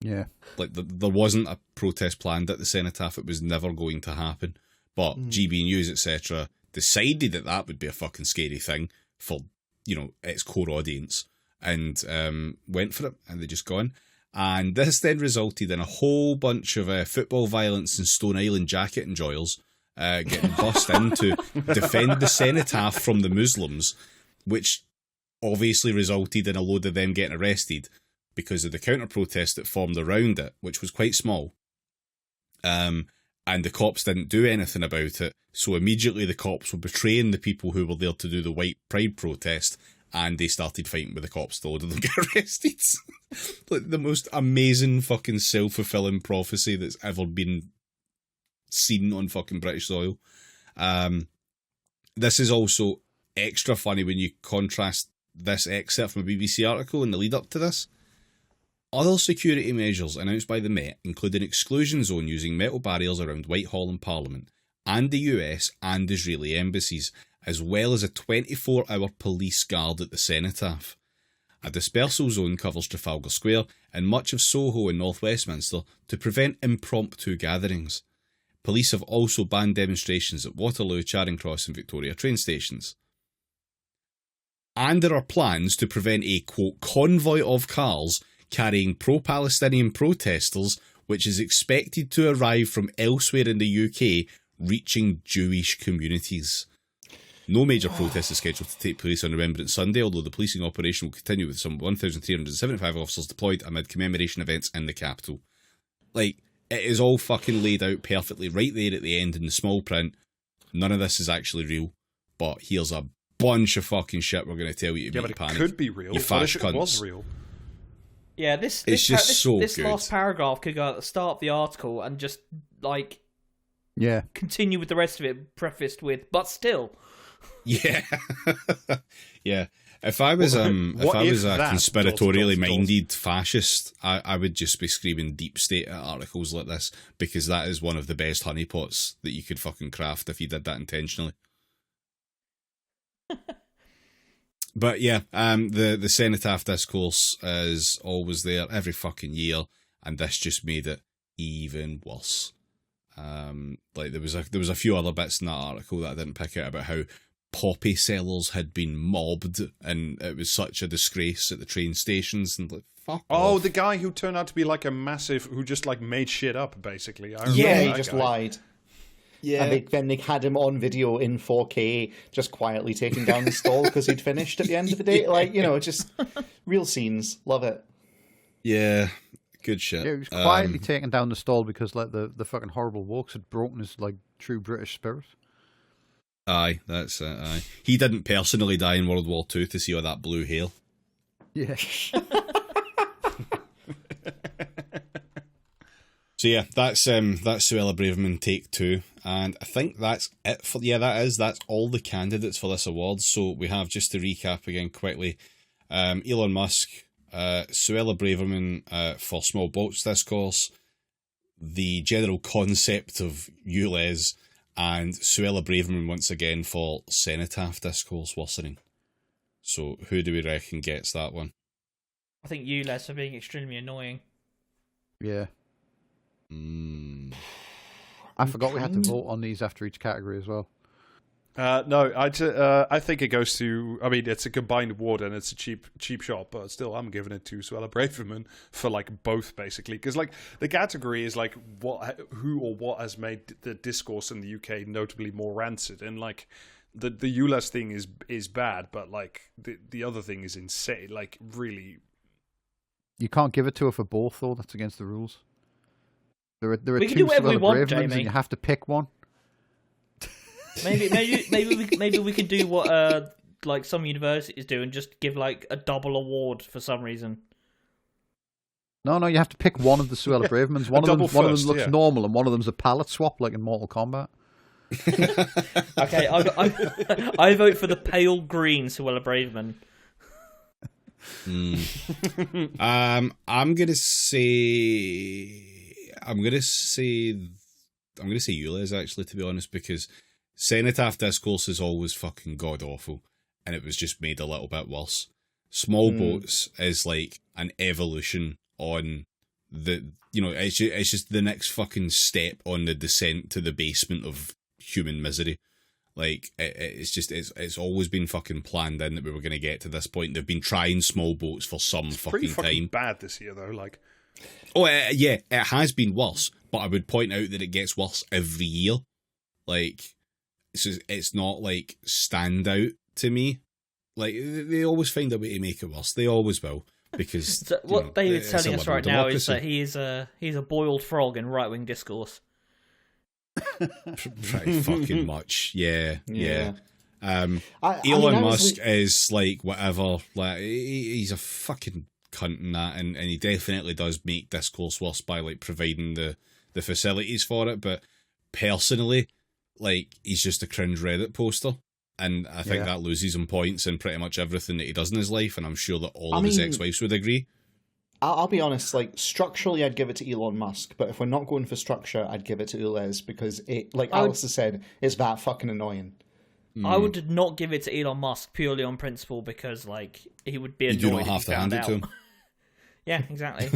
Yeah. Like, there wasn't a protest planned at the cenotaph. It was never going to happen. But GB News, etc., decided that would be a fucking scary thing for, its core audience, and went for it, and they just gone. And this then resulted in a whole bunch of football violence and Stone Island jacket enjoyers getting bussed in to defend the cenotaph from the Muslims, which obviously resulted in a load of them getting arrested because of the counter-protest that formed around it, which was quite small. And the cops didn't do anything about it, so immediately the cops were betraying the people who were there to do the white pride protest, and they started fighting with the cops. The load of them got arrested. Like, the most amazing fucking self-fulfilling prophecy that's ever been seen on fucking British soil. This is also extra funny when you contrast this excerpt from a BBC article in the lead up to this. Other security measures announced by the Met include an exclusion zone using metal barriers around Whitehall and Parliament, and the US and Israeli embassies, as well as a 24-hour police guard at the cenotaph. A dispersal zone covers Trafalgar Square and much of Soho and North Westminster to prevent impromptu gatherings. Police have also banned demonstrations at Waterloo, Charing Cross and Victoria train stations. And there are plans to prevent a, quote, convoy of cars carrying pro-Palestinian protesters, which is expected to arrive from elsewhere in the UK, reaching Jewish communities. No major protest is scheduled to take place on Remembrance Sunday, although the policing operation will continue with some 1,375 officers deployed amid commemoration events in the capital. Like, it is all fucking laid out perfectly right there at the end in the small print. None of this is actually real, but here's a bunch of fucking shit we're going to tell you to make you panic. It could be real. You What if fash it was cunts. real? Yeah, It's this just so this good. last paragraph could go at the start of the article and just, like, Yeah. continue with the rest of it, prefaced with, but still. Yeah. Yeah. If I was a conspiratorially minded fascist, I would just be screaming deep state at articles like this, because that is one of the best honeypots that you could fucking craft if you did that intentionally. But yeah, the cenotaph discourse is always there every fucking year, and this just made it even worse. Like there was a few other bits in that article that I didn't pick out about how poppy sellers had been mobbed, and it was such a disgrace at the train stations, and like, fuck Oh, off. the guy who turned out to be like a massive, who just like made shit up, basically. I Yeah, remember he that just guy. lied. Yeah. And then they had him on video in 4K, just quietly taking down the stall because he'd finished at the end of the day. Like, just real scenes. Love it. Yeah, good shit. Yeah, he was quietly taking down the stall because like the fucking horrible walks had broken his like true British spirit. Aye, that's it, aye. He didn't personally die in World War II to see all that blue hair. Yeah. So yeah, that's Suella Braverman take 2, and I think that's it for that's all the candidates for this award. So we have, just to recap again quickly, Elon Musk, Suella Braverman for Small Boats Discourse, the general concept of ULEZ, and Suella Braverman once again for Cenotaph Discourse worsening. So who do we reckon gets that one? I think you, Les, for being extremely annoying. Yeah. I forgot we had to vote on these after each category as well. No, I think it goes to. I mean, it's a combined award and it's a cheap shot, but still, I'm giving it to Suella Braverman for like both, basically, because like the category is like who or what has made the discourse in the UK notably more rancid, and like the ULEZ thing is bad, but like the other thing is insane. Like really, You can't give it to her for both, though. That's against the rules. There are We can two do whatever we Suella want, Bravermans, Jamie. and you have to pick one. Maybe we could do what like some universities do and just give like a double award for some reason. No, you have to pick one of the Suella Bravermans. One of them looks normal, and one of them's a palette swap, like in Mortal Kombat. Okay, I vote for the pale green Suella Braverman. I'm gonna say ULEZ, actually, to be honest, because Cenotaph Discourse is always fucking god awful, and it was just made a little bit worse. Small Boats is like an evolution on it's just the next fucking step on the descent to the basement of human misery. Like, it's always been fucking planned in that we were going to get to this point. They've been trying small boats for some fucking time. Bad this year, though. Like, it has been worse, but I would point out that it gets worse every year. Like, it's not like stand out to me. Like, they always find a way to make it worse. They always will. Because so what David's telling us right now is that he's a boiled frog in right-wing discourse. Pretty fucking much, yeah. Elon Musk is like whatever. Like he's a fucking cunt in that, and he definitely does make discourse worse by like providing the facilities for it. But personally, like he's just a cringe Reddit poster, and I think that loses him points in pretty much everything that he does in his life. And I'm sure that all of his ex-wives would agree. I'll be honest, like, structurally I'd give it to Elon Musk, but if we're not going for structure, I'd give it to Ulez, because it, like Alistair said, it's that fucking annoying. I would not give it to Elon Musk purely on principle, because, like, he would be annoyed. You do not have to hand it to him. Yeah, exactly.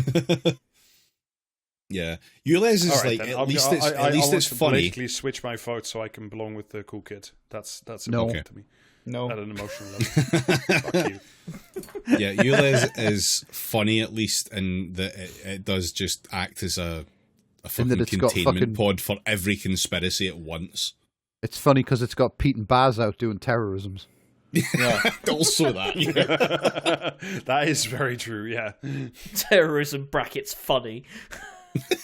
Yeah. Ulez is like, at least it's funny. I politically switch my vote so I can belong with the cool kids. That's important to me. No. At an emotional level. Fuck you. Yeah, Ulez is funny at least, in that it does just act as a fucking containment pod for every conspiracy at once. It's funny because it's got Pete and Baz out doing terrorisms. Yeah, also that. Yeah. That is very true, yeah. Terrorism brackets funny.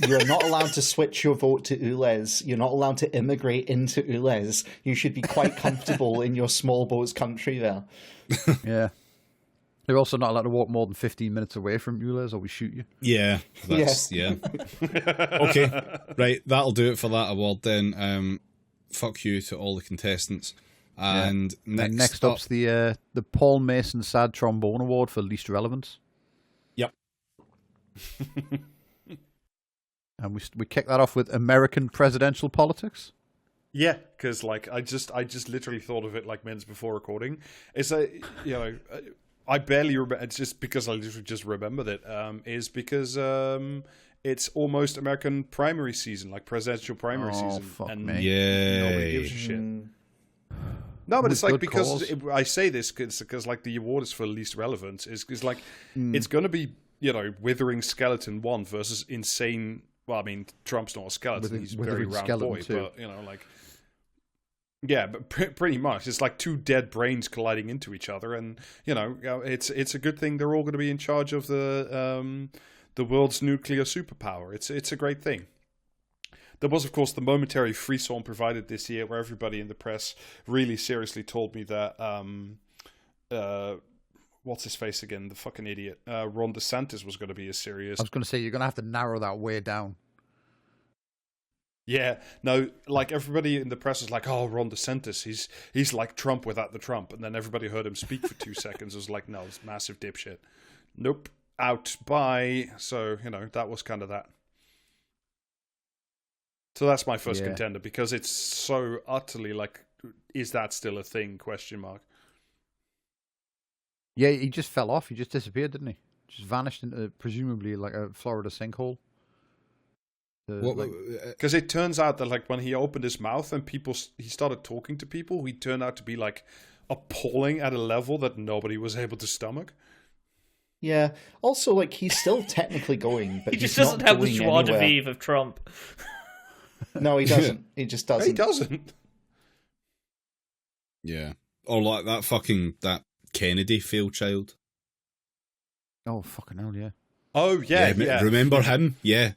You're not allowed to switch your vote to Ulez. You're not allowed to immigrate into Ulez. You should be quite comfortable in your small boat's country there. Yeah. You're also not allowed to walk more than 15 minutes away from Ulez or we shoot you. Yeah. Okay, right. That'll do it for that award then. Fuck you to all the contestants. And next up's the Paul Mason Sad Trombone Award for least relevance. Yep. And we kick that off with American presidential politics. Yeah, because like I just literally thought of it like minutes before recording. It's I barely remember. It's just because I literally just remembered it. Is because it's almost American primary season, like presidential primary season, and nobody gives a shit. No, but it's like, because I say this because like the award is for least relevant is like it's going to be withering skeleton 1 versus insane. Well, I mean, Trump's not a skeleton; he's a very round boy. Too. But like, yeah, but pretty much, it's like two dead brains colliding into each other, and it's a good thing they're all going to be in charge of the world's nuclear superpower. It's a great thing. There was, of course, the momentary frisson provided this year, where everybody in the press really seriously told me that what's his face again? The fucking idiot. Ron DeSantis was going to be as serious. I was going to say, you're going to have to narrow that way down. Yeah, no, like everybody in the press is like, oh, Ron DeSantis, he's like Trump without the Trump. And then everybody heard him speak for 2 seconds. It was like, no, it's massive dipshit. Nope, out, bye. So, that was kind of that. So that's my first contender, because it's so utterly like, is that still a thing? Question mark. Yeah, he just fell off. He just disappeared, didn't he? Just vanished into presumably like a Florida sinkhole. Because it turns out that like when he opened his mouth and he started talking to people, he turned out to be like appalling at a level that nobody was able to stomach. Yeah. Also, like, he's still technically going, but he just doesn't have the joie de vivre of Trump. No, he doesn't. He just doesn't. He doesn't. Yeah. Or like that Kennedy failed child. Oh, fucking hell, yeah. Oh, yeah. Remember him? Yeah.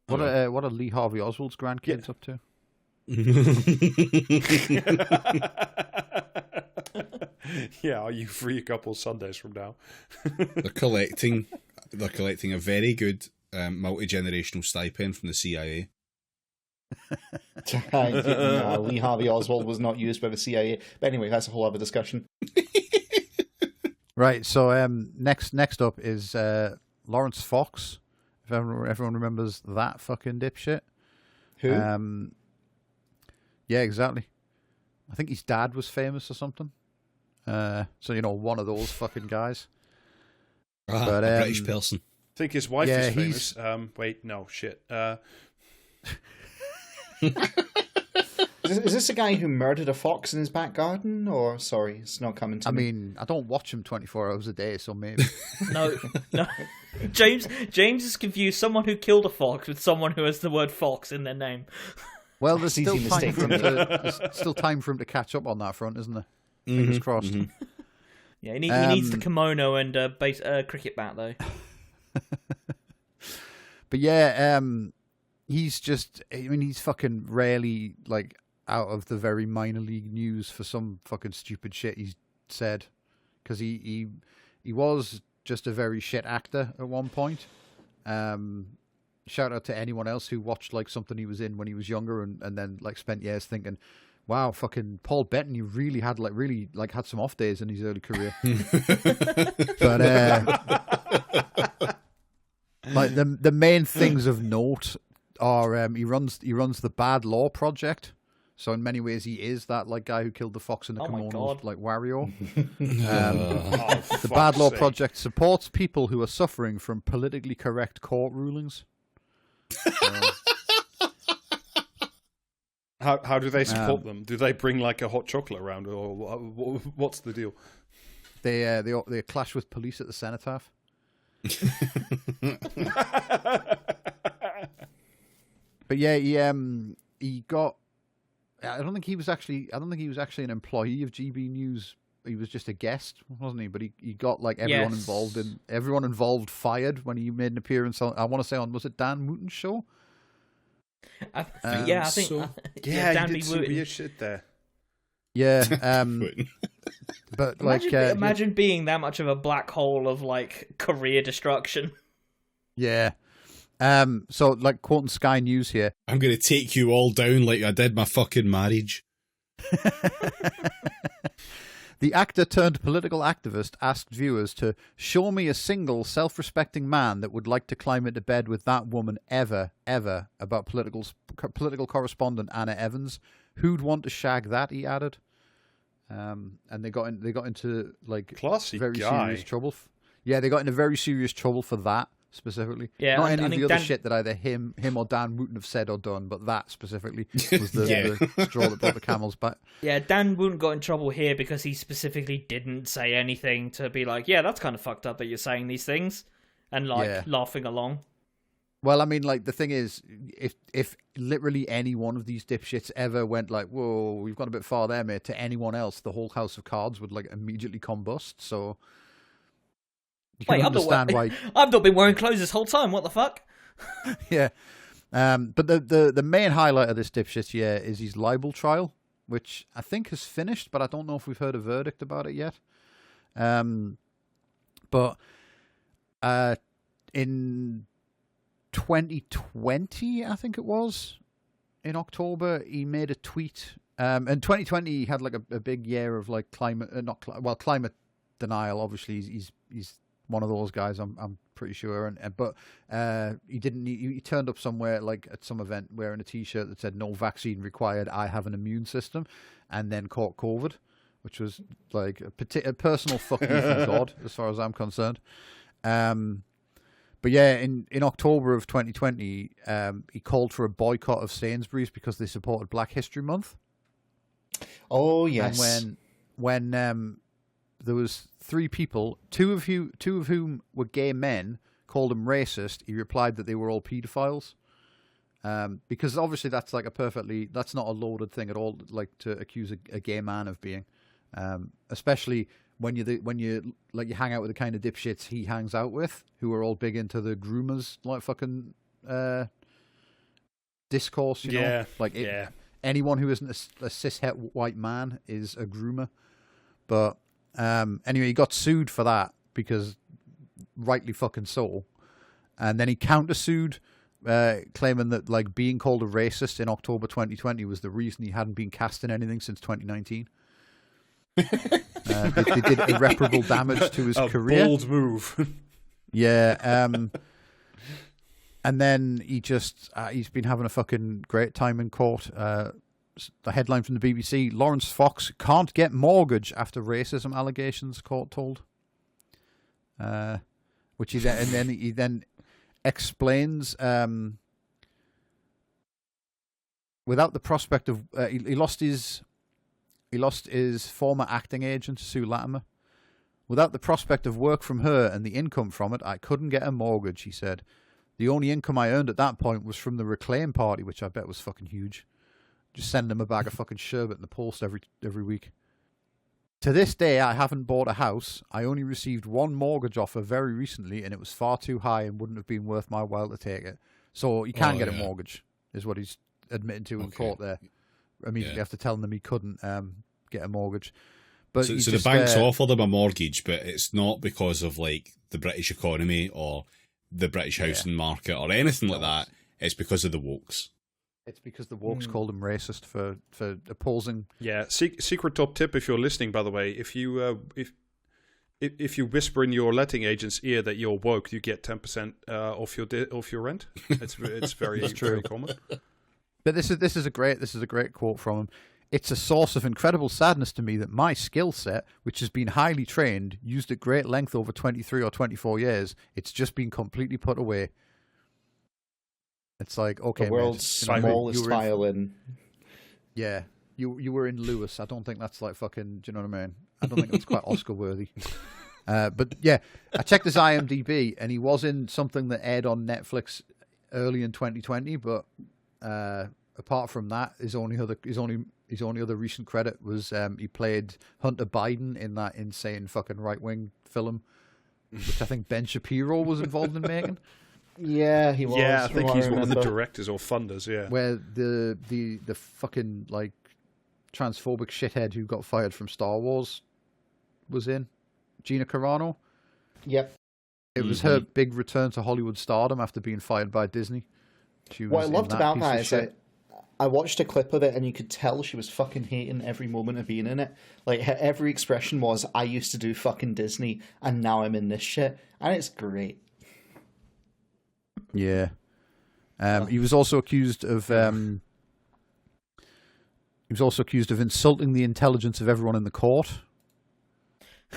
What are Lee Harvey Oswald's grandkids up to? Yeah, are you free a couple Sundays from now? They're collecting a very good multi-generational stipend from the CIA. Lee Harvey Oswald was not used by the CIA. But anyway, that's a whole other discussion. Right, so next up is Lawrence Fox. If everyone remembers that fucking dipshit. Who? Yeah, exactly. I think his dad was famous or something. So, one of those fucking guys. A British person. think his wife Yeah, is famous. Wait, no, shit. Is this a guy who murdered a fox in his back garden? Or, sorry, it's not coming to I me. mean, I don't watch him 24 hours a day, so maybe. No. James is confused someone who killed a fox with someone who has the word fox in their name. Well, there's That's still easy time, mistake for to him there's still time for him to catch up on that front, isn't there? Fingers crossed. Yeah, he needs the kimono and cricket bat though. But yeah, he's just, I mean, he's fucking rarely, like, out of the very minor league news for some fucking stupid shit he's said. Because he was just a very shit actor at one point. Shout out to anyone else who watched, like, something he was in when he was younger and then, like, spent years thinking, wow, fucking Paul Bettany really had had some off days in his early career. But like the main things of note are he runs the Bad Law Project. So in many ways he is that like guy who killed the fox in the kimono, like Wario. The Bad Law Project supports people who are suffering from politically correct court rulings. How do they support them? Do they bring like a hot chocolate around, or what's the deal? They clash with police at the cenotaph. But yeah, he got. I don't think he was actually an employee of GB News. He was just a guest, wasn't he? But he got like everyone involved fired when he made an appearance on. I want to say on, was it Dan Wooten's show? I think Dan he did some Wooten. weird shit there. Yeah, but like imagine being that much of a black hole of like career destruction. Yeah. So like quoting Sky News here. I'm going to take you all down like I did my fucking marriage. The actor turned political activist asked viewers to show me a single self-respecting man that would like to climb into bed with that woman ever, about political correspondent Anna Evans. Who'd want to shag that, he added. And they got into like classy very guy. serious trouble. They got into very serious trouble for that. Specifically, not any of the other shit that either him or Dan Wooten have said or done, but that specifically was the straw that brought the camel's back. Yeah, Dan Wooten got in trouble here because he specifically didn't say anything to be like, yeah, that's kind of fucked up that you're saying these things, and like laughing along. Well, I mean, like the thing is, if literally any one of these dipshits ever went like, whoa, we've gone a bit far there, mate, to anyone else, the whole house of cards would like immediately combust. So. Wait, I've not been wearing clothes this whole time. What the fuck? Yeah. But the main highlight of this dipshit is his libel trial, which I think has finished, but I don't know if we've heard a verdict about it yet. But in 2020, I think it was, in October, he made a tweet. In 2020, he had like a big year of like climate denial. Obviously, he's one of those guys, I'm pretty sure, but he turned up somewhere like at some event wearing a T-shirt that said "No vaccine required. I have an immune system," and then caught COVID, which was like a personal fuck you from God, as far as I'm concerned. But yeah, in October of 2020, he called for a boycott of Sainsbury's because they supported Black History Month. Oh yes, and when there was 3 people, two of whom were gay men, called him racist. He replied that they were all paedophiles. Because obviously that's like that's not a loaded thing at all, like to accuse a gay man of being. Especially when you hang out with the kind of dipshits he hangs out with, who are all big into the groomers, like fucking discourse, you know? Like anyone who isn't a cishet white man is a groomer. But anyway, he got sued for that because rightly fucking so. And then he countersued, claiming that like being called a racist in October 2020 was the reason he hadn't been cast in anything since 2019. They did irreparable damage to his career. Bold move. Yeah. And then he's been having a fucking great time in court. The headline from the BBC: Lawrence Fox can't get mortgage after racism allegations, court told. And which he then explains. Without the prospect of he lost his former acting agent, Sue Latimer. Without the prospect of work from her and the income from it, I couldn't get a mortgage, he said. The only income I earned at that point was from the Reclaim Party, which I bet was fucking huge. Just sending them a bag of fucking sherbet in the post every week. To this day, I haven't bought a house. I only received one mortgage offer very recently, and it was far too high and wouldn't have been worth my while to take it. So you can get a mortgage, is what he's admitting to in court there. Immediately after telling them he couldn't get a mortgage. But so the banks offered him a mortgage, but it's not because of like the British economy or the British housing market or anything like that. It's because of the wokes. It's because the wokes called him racist for opposing. Yeah, secret top tip if you're listening, by the way, if you whisper in your letting agent's ear that you're woke, you get 10% off your rent. It's very very common. But this is a great quote from him. It's a source of incredible sadness to me that my skill set, which has been highly trained, used at great length over 23 or 24 years, it's just been completely put away. It's like, okay, the world's smallest violin. Yeah, you were in Lewis. I don't think that's like fucking. Do you know what I mean? I don't think that's quite Oscar worthy. But yeah, I checked his IMDb, and he was in something that aired on Netflix early in 2020. But apart from that, his only other recent credit was he played Hunter Biden in that insane fucking right wing film, which I think Ben Shapiro was involved in making. Yeah, he was. Yeah, I think he's one of the directors or funders. Yeah, where the fucking like transphobic shithead who got fired from Star Wars was in, Gina Carano. Yep. It was her big return to Hollywood stardom after being fired by Disney. What I loved about that is I watched a clip of it and you could tell she was fucking hating every moment of being in it. Like, her every expression was, I used to do fucking Disney and now I'm in this shit. And it's great. Yeah. He was also accused of insulting the intelligence of everyone in the court.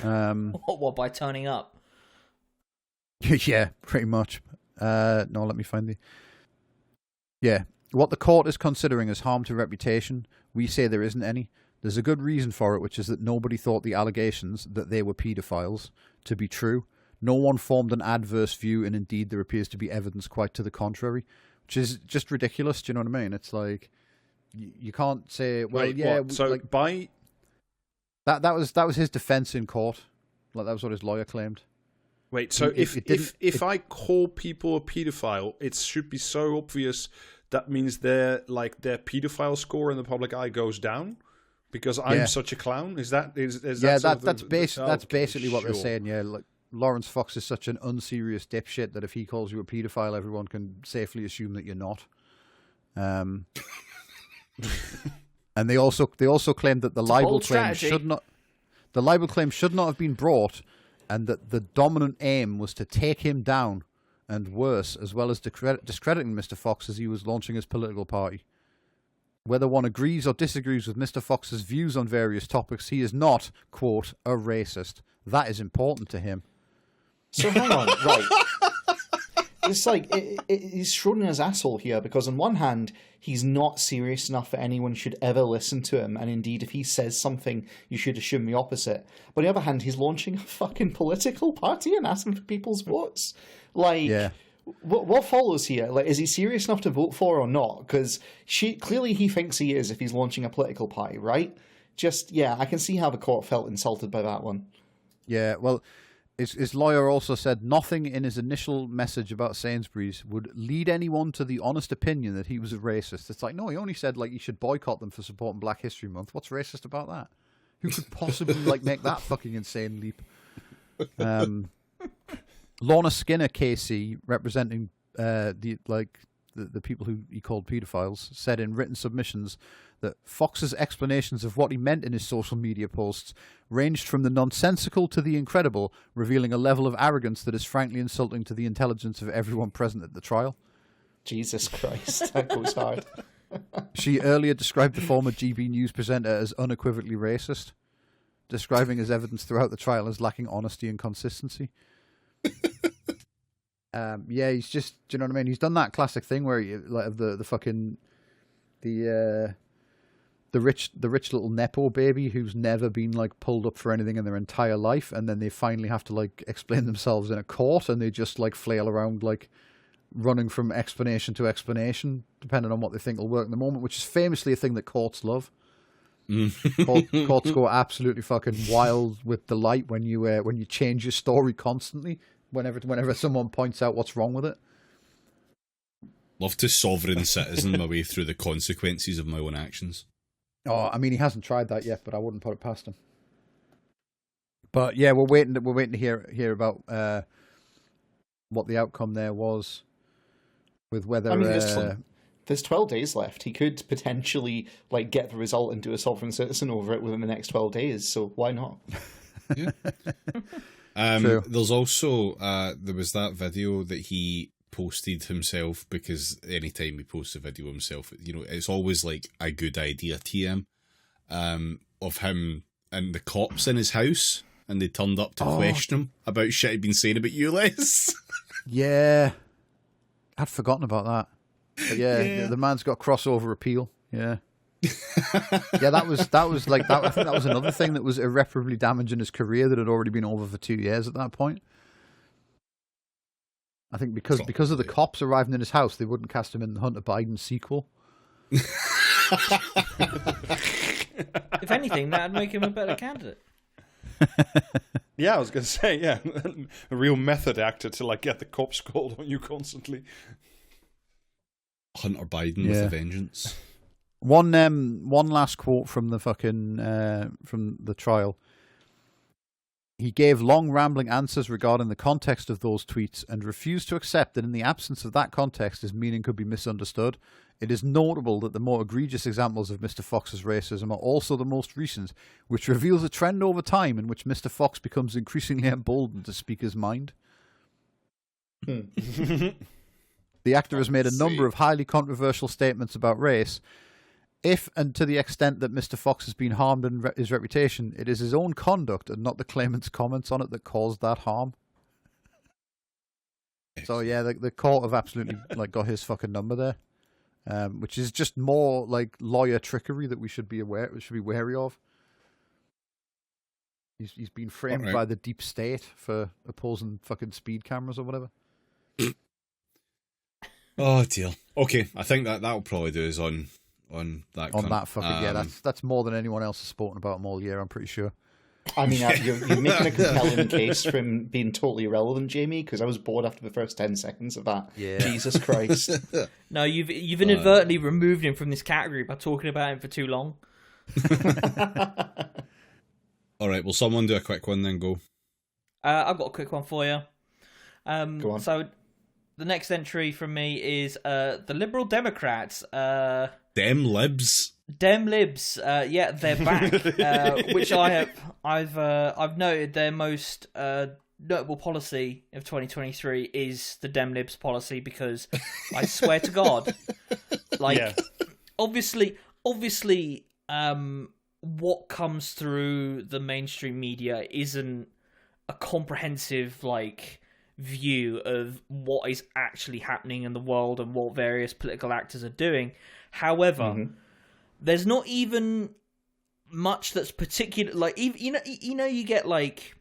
What, by turning up? Yeah, pretty much. No, let me find the... Yeah. What the court is considering as harm to reputation, we say there isn't any. There's a good reason for it, which is that nobody thought the allegations that they were paedophiles to be true. No one formed an adverse view, and indeed there appears to be evidence quite to the contrary, which is just ridiculous. Do you know what I mean? It's like you can't say, well, wait, yeah. What? So like, by that was his defense in court. Like that was what his lawyer claimed. Wait, so if I call people a paedophile, it should be so obvious that means their paedophile score in the public eye goes down because I'm such a clown. Is that that's basically what they're saying. Yeah, like. Lawrence Fox is such an unserious dipshit that if he calls you a paedophile, everyone can safely assume that you're not. And they also claimed that the libel claim should not have been brought, and that the dominant aim was to take him down, and worse, as well as discrediting Mr. Fox as he was launching his political party. Whether one agrees or disagrees with Mr. Fox's views on various topics, he is not, quote, a racist. That is important to him. So hang on, right. It's like, he's Schrodinger's asshole here, because on one hand, he's not serious enough that anyone should ever listen to him, and indeed, if he says something, you should assume the opposite. But on the other hand, he's launching a fucking political party and asking for people's votes. Like, what follows here? Like, is he serious enough to vote for or not? Because clearly he thinks he is if he's launching a political party, right? I can see how the court felt insulted by that one. Yeah, well... His lawyer also said nothing in his initial message about Sainsbury's would lead anyone to the honest opinion that he was a racist. It's like, no, he only said like you should boycott them for supporting Black History Month. What's racist about that? Who could possibly make that fucking insane leap? Lorna Skinner, KC, representing the people who he called paedophiles, said in written submissions that Fox's explanations of what he meant in his social media posts ranged from the nonsensical to the incredible, revealing a level of arrogance that is frankly insulting to the intelligence of everyone present at the trial. Jesus Christ, that goes hard. She earlier described the former GB News presenter as unequivocally racist, describing his evidence throughout the trial as lacking honesty and consistency. Yeah, he's just, do you know what I mean? He's done that classic thing where he, like the fucking the rich little nepo baby who's never been like pulled up for anything in their entire life, and then they finally have to like explain themselves in a court, and they just like flail around like running from explanation to explanation, depending on what they think will work in the moment, which is famously a thing that courts love. Courts go absolutely fucking wild with delight when you change your story constantly. Whenever someone points out what's wrong with it. Love to sovereign citizen my way through the consequences of my own actions. Oh, I mean, he hasn't tried that yet, but I wouldn't put it past him. But yeah, we're waiting to hear about what the outcome there was, with whether. I mean, there's 12 days left. He could potentially like get the result and do a sovereign citizen over it within the next 12 days. So why not? Yeah. There's also there was that video that he posted himself, because anytime he posts a video himself, you know, it's always like a good idea TM of him and the cops in his house, and they turned up to question him about shit he'd been saying about you, Les. Yeah, I'd forgotten about that. But yeah, the man's got crossover appeal. Yeah. Yeah, that was like that. I think that was another thing that was irreparably damaging his career that had already been over for 2 years at that point. I think because of the cops arriving in his house, they wouldn't cast him in the Hunter Biden sequel. If anything, that'd make him a better candidate. Yeah, I was going to say, yeah, a real method actor to like get the cops called on you constantly. Hunter Biden with a vengeance. One last quote from the fucking from the trial. He gave long rambling answers regarding the context of those tweets and refused to accept that in the absence of that context his meaning could be misunderstood. It is notable that the more egregious examples of Mr. Fox's racism are also the most recent, which reveals a trend over time in which Mr. Fox becomes increasingly emboldened to speak his mind. The actor has made a number of highly controversial statements about race. If and to the extent that Mr. Fox has been harmed in his reputation, it is his own conduct and not the claimant's comments on it that caused that harm. So yeah, the court have absolutely like got his fucking number there, which is just more like lawyer trickery that we should be wary of. He's been framed by the deep state for opposing fucking speed cameras or whatever. Oh dear. Okay, I think that'll probably do us on that. On that fucking yeah, that's more than anyone else has spoken about him all year. I'm pretty sure. I mean, you're making a compelling case for him being totally irrelevant, Jamie, because I was bored after the first 10 seconds of that. Yeah. Jesus Christ. No, you've inadvertently removed him from this category by talking about him for too long. All right, will someone do a quick one then? Go. I've got a quick one for you. Go on. So the next entry from me is the Liberal Democrats. Dem libs. Dem libs. Yeah, they're back. Which I've noted their most notable policy of 2023 is the Dem libs policy, because I swear to God, like obviously, what comes through the mainstream media isn't a comprehensive like view of what is actually happening in the world and what various political actors are doing. However, there's not even much that's particular. Like, you get like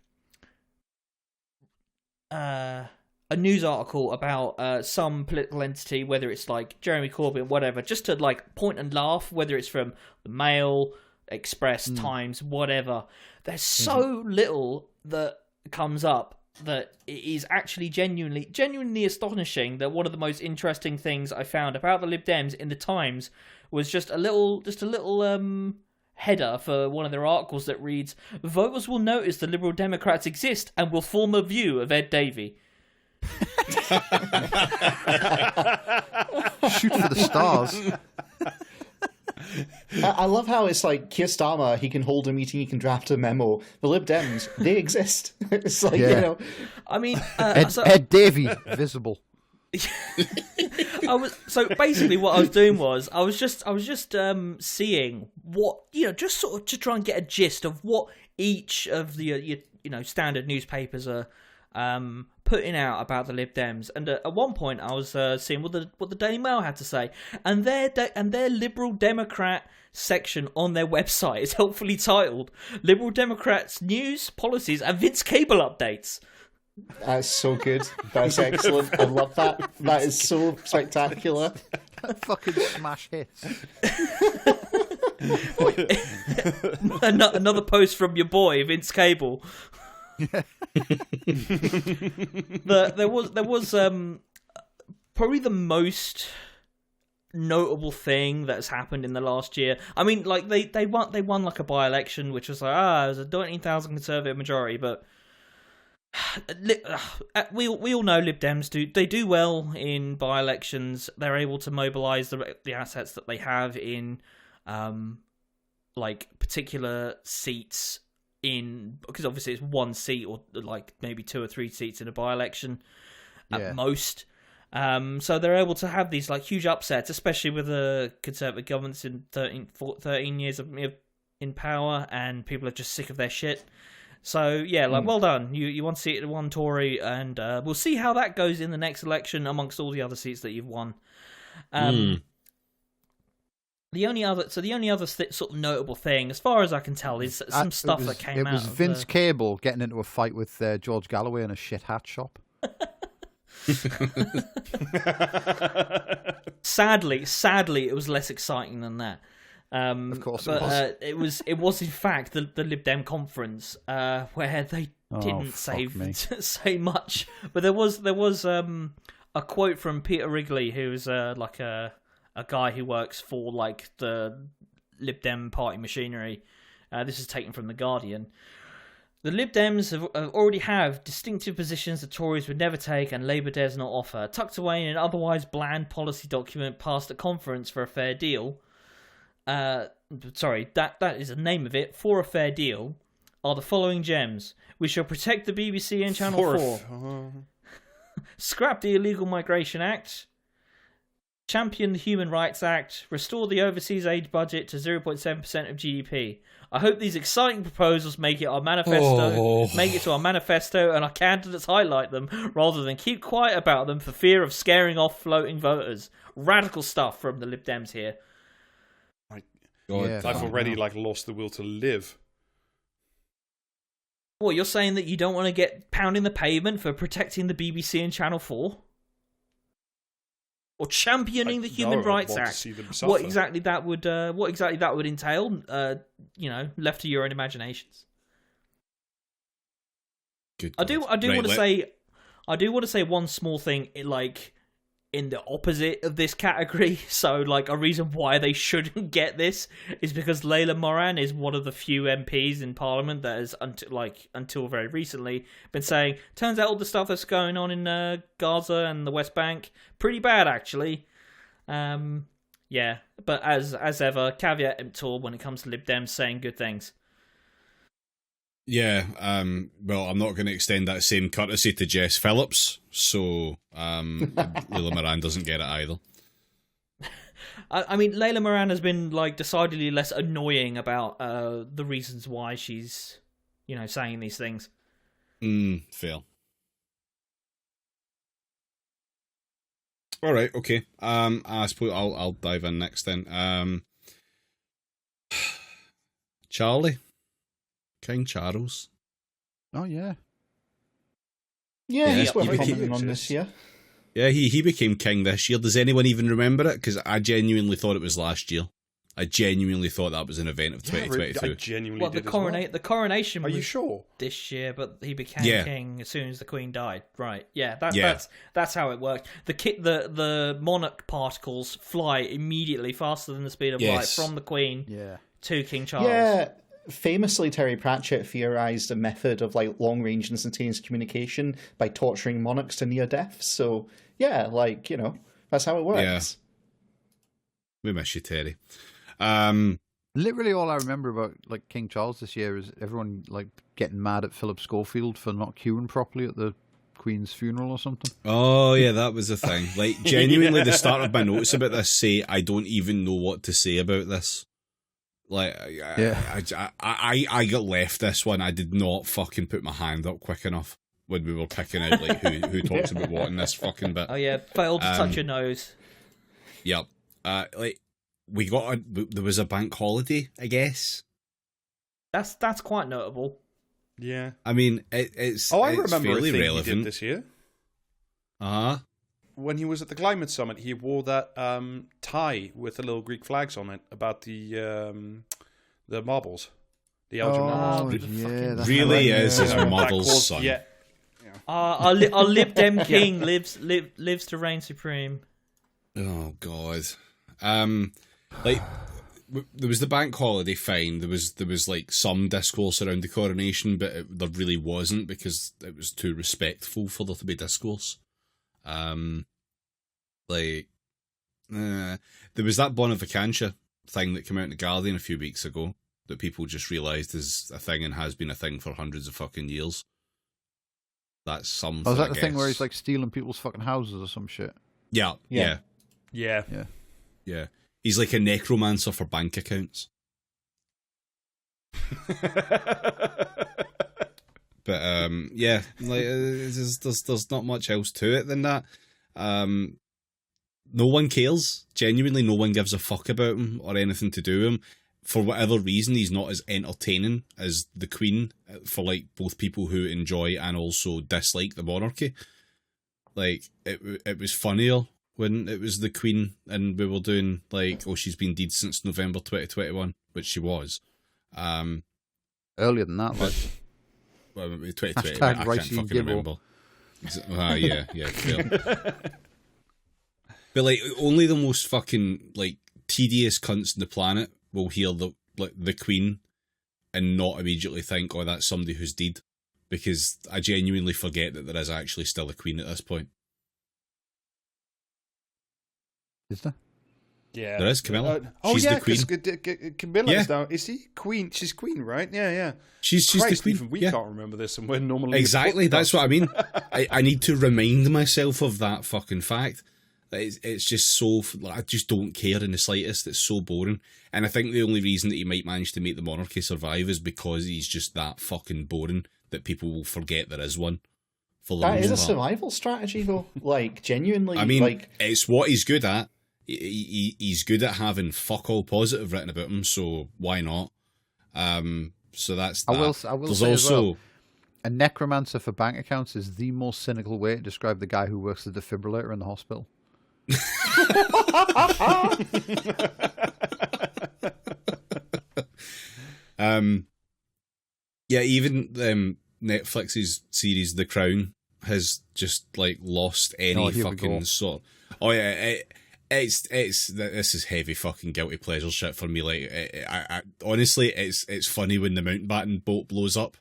a news article about some political entity, whether it's like Jeremy Corbyn, whatever, just to like point and laugh, whether it's from the Mail, Express, Times, whatever. There's so little that comes up that it is actually genuinely astonishing that one of the most interesting things I found about the Lib Dems in the Times was just a little header for one of their articles that reads, "Voters will notice the Liberal Democrats exist and will form a view of Ed Davey." Shoot for the stars. I love how it's like Keir Starmer, he can hold a meeting, he can draft a memo. The Lib Dems, they exist. It's like, you know. I mean, Ed Davey, visible. Basically what I was doing was I was just seeing what, just sort of to try and get a gist of what each of the standard newspapers are putting out about the Lib Dems, and at one point I was seeing what the Daily Mail had to say, and their Liberal Democrat section on their website is helpfully titled "Liberal Democrats News, Policies, and Vince Cable Updates." That's so good. That's excellent. I love that. That is so spectacular. Fucking smash hits. Another post from your boy Vince Cable. There was probably the most notable thing that's happened in the last year. I mean, like they won like a by-election, which was like it was a 19,000 Conservative majority, but we all know Lib Dems do well in by-elections. They're able to mobilise the assets that they have in like particular seats because obviously it's one seat or like maybe 2 or 3 seats in a by-election at most. So they're able to have these like huge upsets, especially with the Conservative governments in 13 years in power, and people are just sick of their shit. So yeah, like well done. You won seat, one Tory, and we'll see how that goes in the next election amongst all the other seats that you've won. The only other sort of notable thing, as far as I can tell, is some stuff that came out. It was Vince Cable getting into a fight with George Galloway in a shit hat shop. Sadly, it was less exciting than that. Of course, but it was in fact the Lib Dem conference where they didn't say much. But there was a quote from Peter Wrigley, who's like a guy who works for like the Lib Dem party machinery. This is taken from The Guardian. The Lib Dems already have distinctive positions the Tories would never take and Labour dares not offer, tucked away in an otherwise bland policy document passed at conference for a fair deal. Sorry, that is the name of it. For a fair deal are the following gems. We shall protect the BBC and Channel 4. Scrap the Illegal Migration Act. Champion the Human Rights Act. Restore the overseas aid budget to 0.7% of GDP. I hope these exciting proposals make it to our manifesto, and our candidates highlight them rather than keep quiet about them for fear of scaring off floating voters. Radical stuff from the Lib Dems here. God, I've already lost the will to live. What, you're saying that you don't want to get pounding the pavement for protecting the BBC and Channel 4? Or championing the Human Rights Act? What exactly that would entail? Left to your own imaginations. Good I do God. want to say one small thing, like in the opposite of this category. So, like, a reason why they shouldn't get this is because Layla Moran is one of the few MPs in Parliament that has, until very recently, been saying, turns out all the stuff that's going on in Gaza and the West Bank, pretty bad, actually. Yeah, but as ever, caveat emptor when it comes to Lib Dems saying good things. Yeah, well, I'm not going to extend that same courtesy to Jess Phillips, so Layla Moran doesn't get it either. I mean, Layla Moran has been decidedly less annoying about the reasons why she's, saying these things. Fair. All right, okay. I suppose I'll dive in next then. Charlie. King Charles. Oh, yeah. Yeah, he's worth commenting on this year. Yeah, he became king this year. Does anyone even remember it? Because I genuinely thought it was last year. I genuinely thought that was an event of 2022. I genuinely did the coronation was you sure? This year, but he became king as soon as the Queen died. Right? Yeah, that's how it worked. The monarch particles fly immediately faster than the speed of light from the Queen to King Charles. Yeah. Famously, Terry Pratchett theorised a method of long-range instantaneous communication by torturing monarchs to near death. So, yeah, that's how it works. Yeah. We miss you, Terry. Literally all I remember about King Charles this year is everyone getting mad at Philip Schofield for not queuing properly at the Queen's funeral or something. Oh, yeah, that was a thing. Genuinely, the start of my notes about this say, I don't even know what to say about this. I got left this one. I did not fucking put my hand up quick enough when we were picking out like who talks about what in this fucking bit. Oh yeah, failed to touch your nose. Yep. Like there was a bank holiday, I guess. That's quite notable. Yeah. I mean, it's I it's remember a fairly thing relevant. he did this year. When he was at the climate summit, he wore that tie with the little Greek flags on it about the marbles, the algae marbles. yeah, that's Really is his That mother's caused- son. Yeah. Our Lib Dem King lives to reign supreme. Oh God. Like there was the bank holiday, fine. There was like some discourse around the coronation, but there really wasn't because it was too respectful for there to be discourse. There was that Bonaventure thing that came out in the Guardian a few weeks ago that people just realised is a thing and has been a thing for hundreds of fucking years. That's something. Oh, is that the I thing where guess. he's like stealing people's fucking houses or some shit? Yeah. He's like a necromancer for bank accounts. But yeah, like there's not much else to it than that. No one cares. Genuinely, no one gives a fuck about him or anything to do with him. For whatever reason, he's not as entertaining as the Queen for like both people who enjoy and also dislike the monarchy. Like it was funnier when it was the Queen and we were doing like, oh, she's been dead since November 2021, which she was. Earlier than that, like. Well, 2020, Hashtag I can't Ricey fucking Gibble. remember. Yeah, fair. But like, only the most fucking like tedious cunts on the planet will hear the Queen and not immediately think, oh, that's somebody who's dead, because I genuinely forget that there is actually still a Queen at this point. Is there? Yeah, There is Camilla. She's yeah, the Queen. because Camilla Yeah. is now. Is she Queen? She's Queen, right? Yeah. She's Christ, the Queen. even we Yeah. can't remember this, and we're normally Exactly, that's what I mean. I need to remind myself of that fucking fact. It's just so, like, I just don't care in the slightest. It's so boring. And I think the only reason that he might manage to make the monarchy survive is because he's just that fucking boring that people will forget there is one. For the That most is a part. survival strategy, though. Like, genuinely, I mean, like, it's what he's good at. He's good at having fuck all positive written about him, so why not? So that's that. I will There's say also, as well, a necromancer for bank accounts is the most cynical way to describe the guy who works the defibrillator in the hospital. Yeah, even Netflix's series The Crown has just like lost any here we fucking go. sort. Oh yeah, this is heavy fucking guilty pleasure shit for me. Like, I honestly, it's funny when the Mountbatten boat blows up.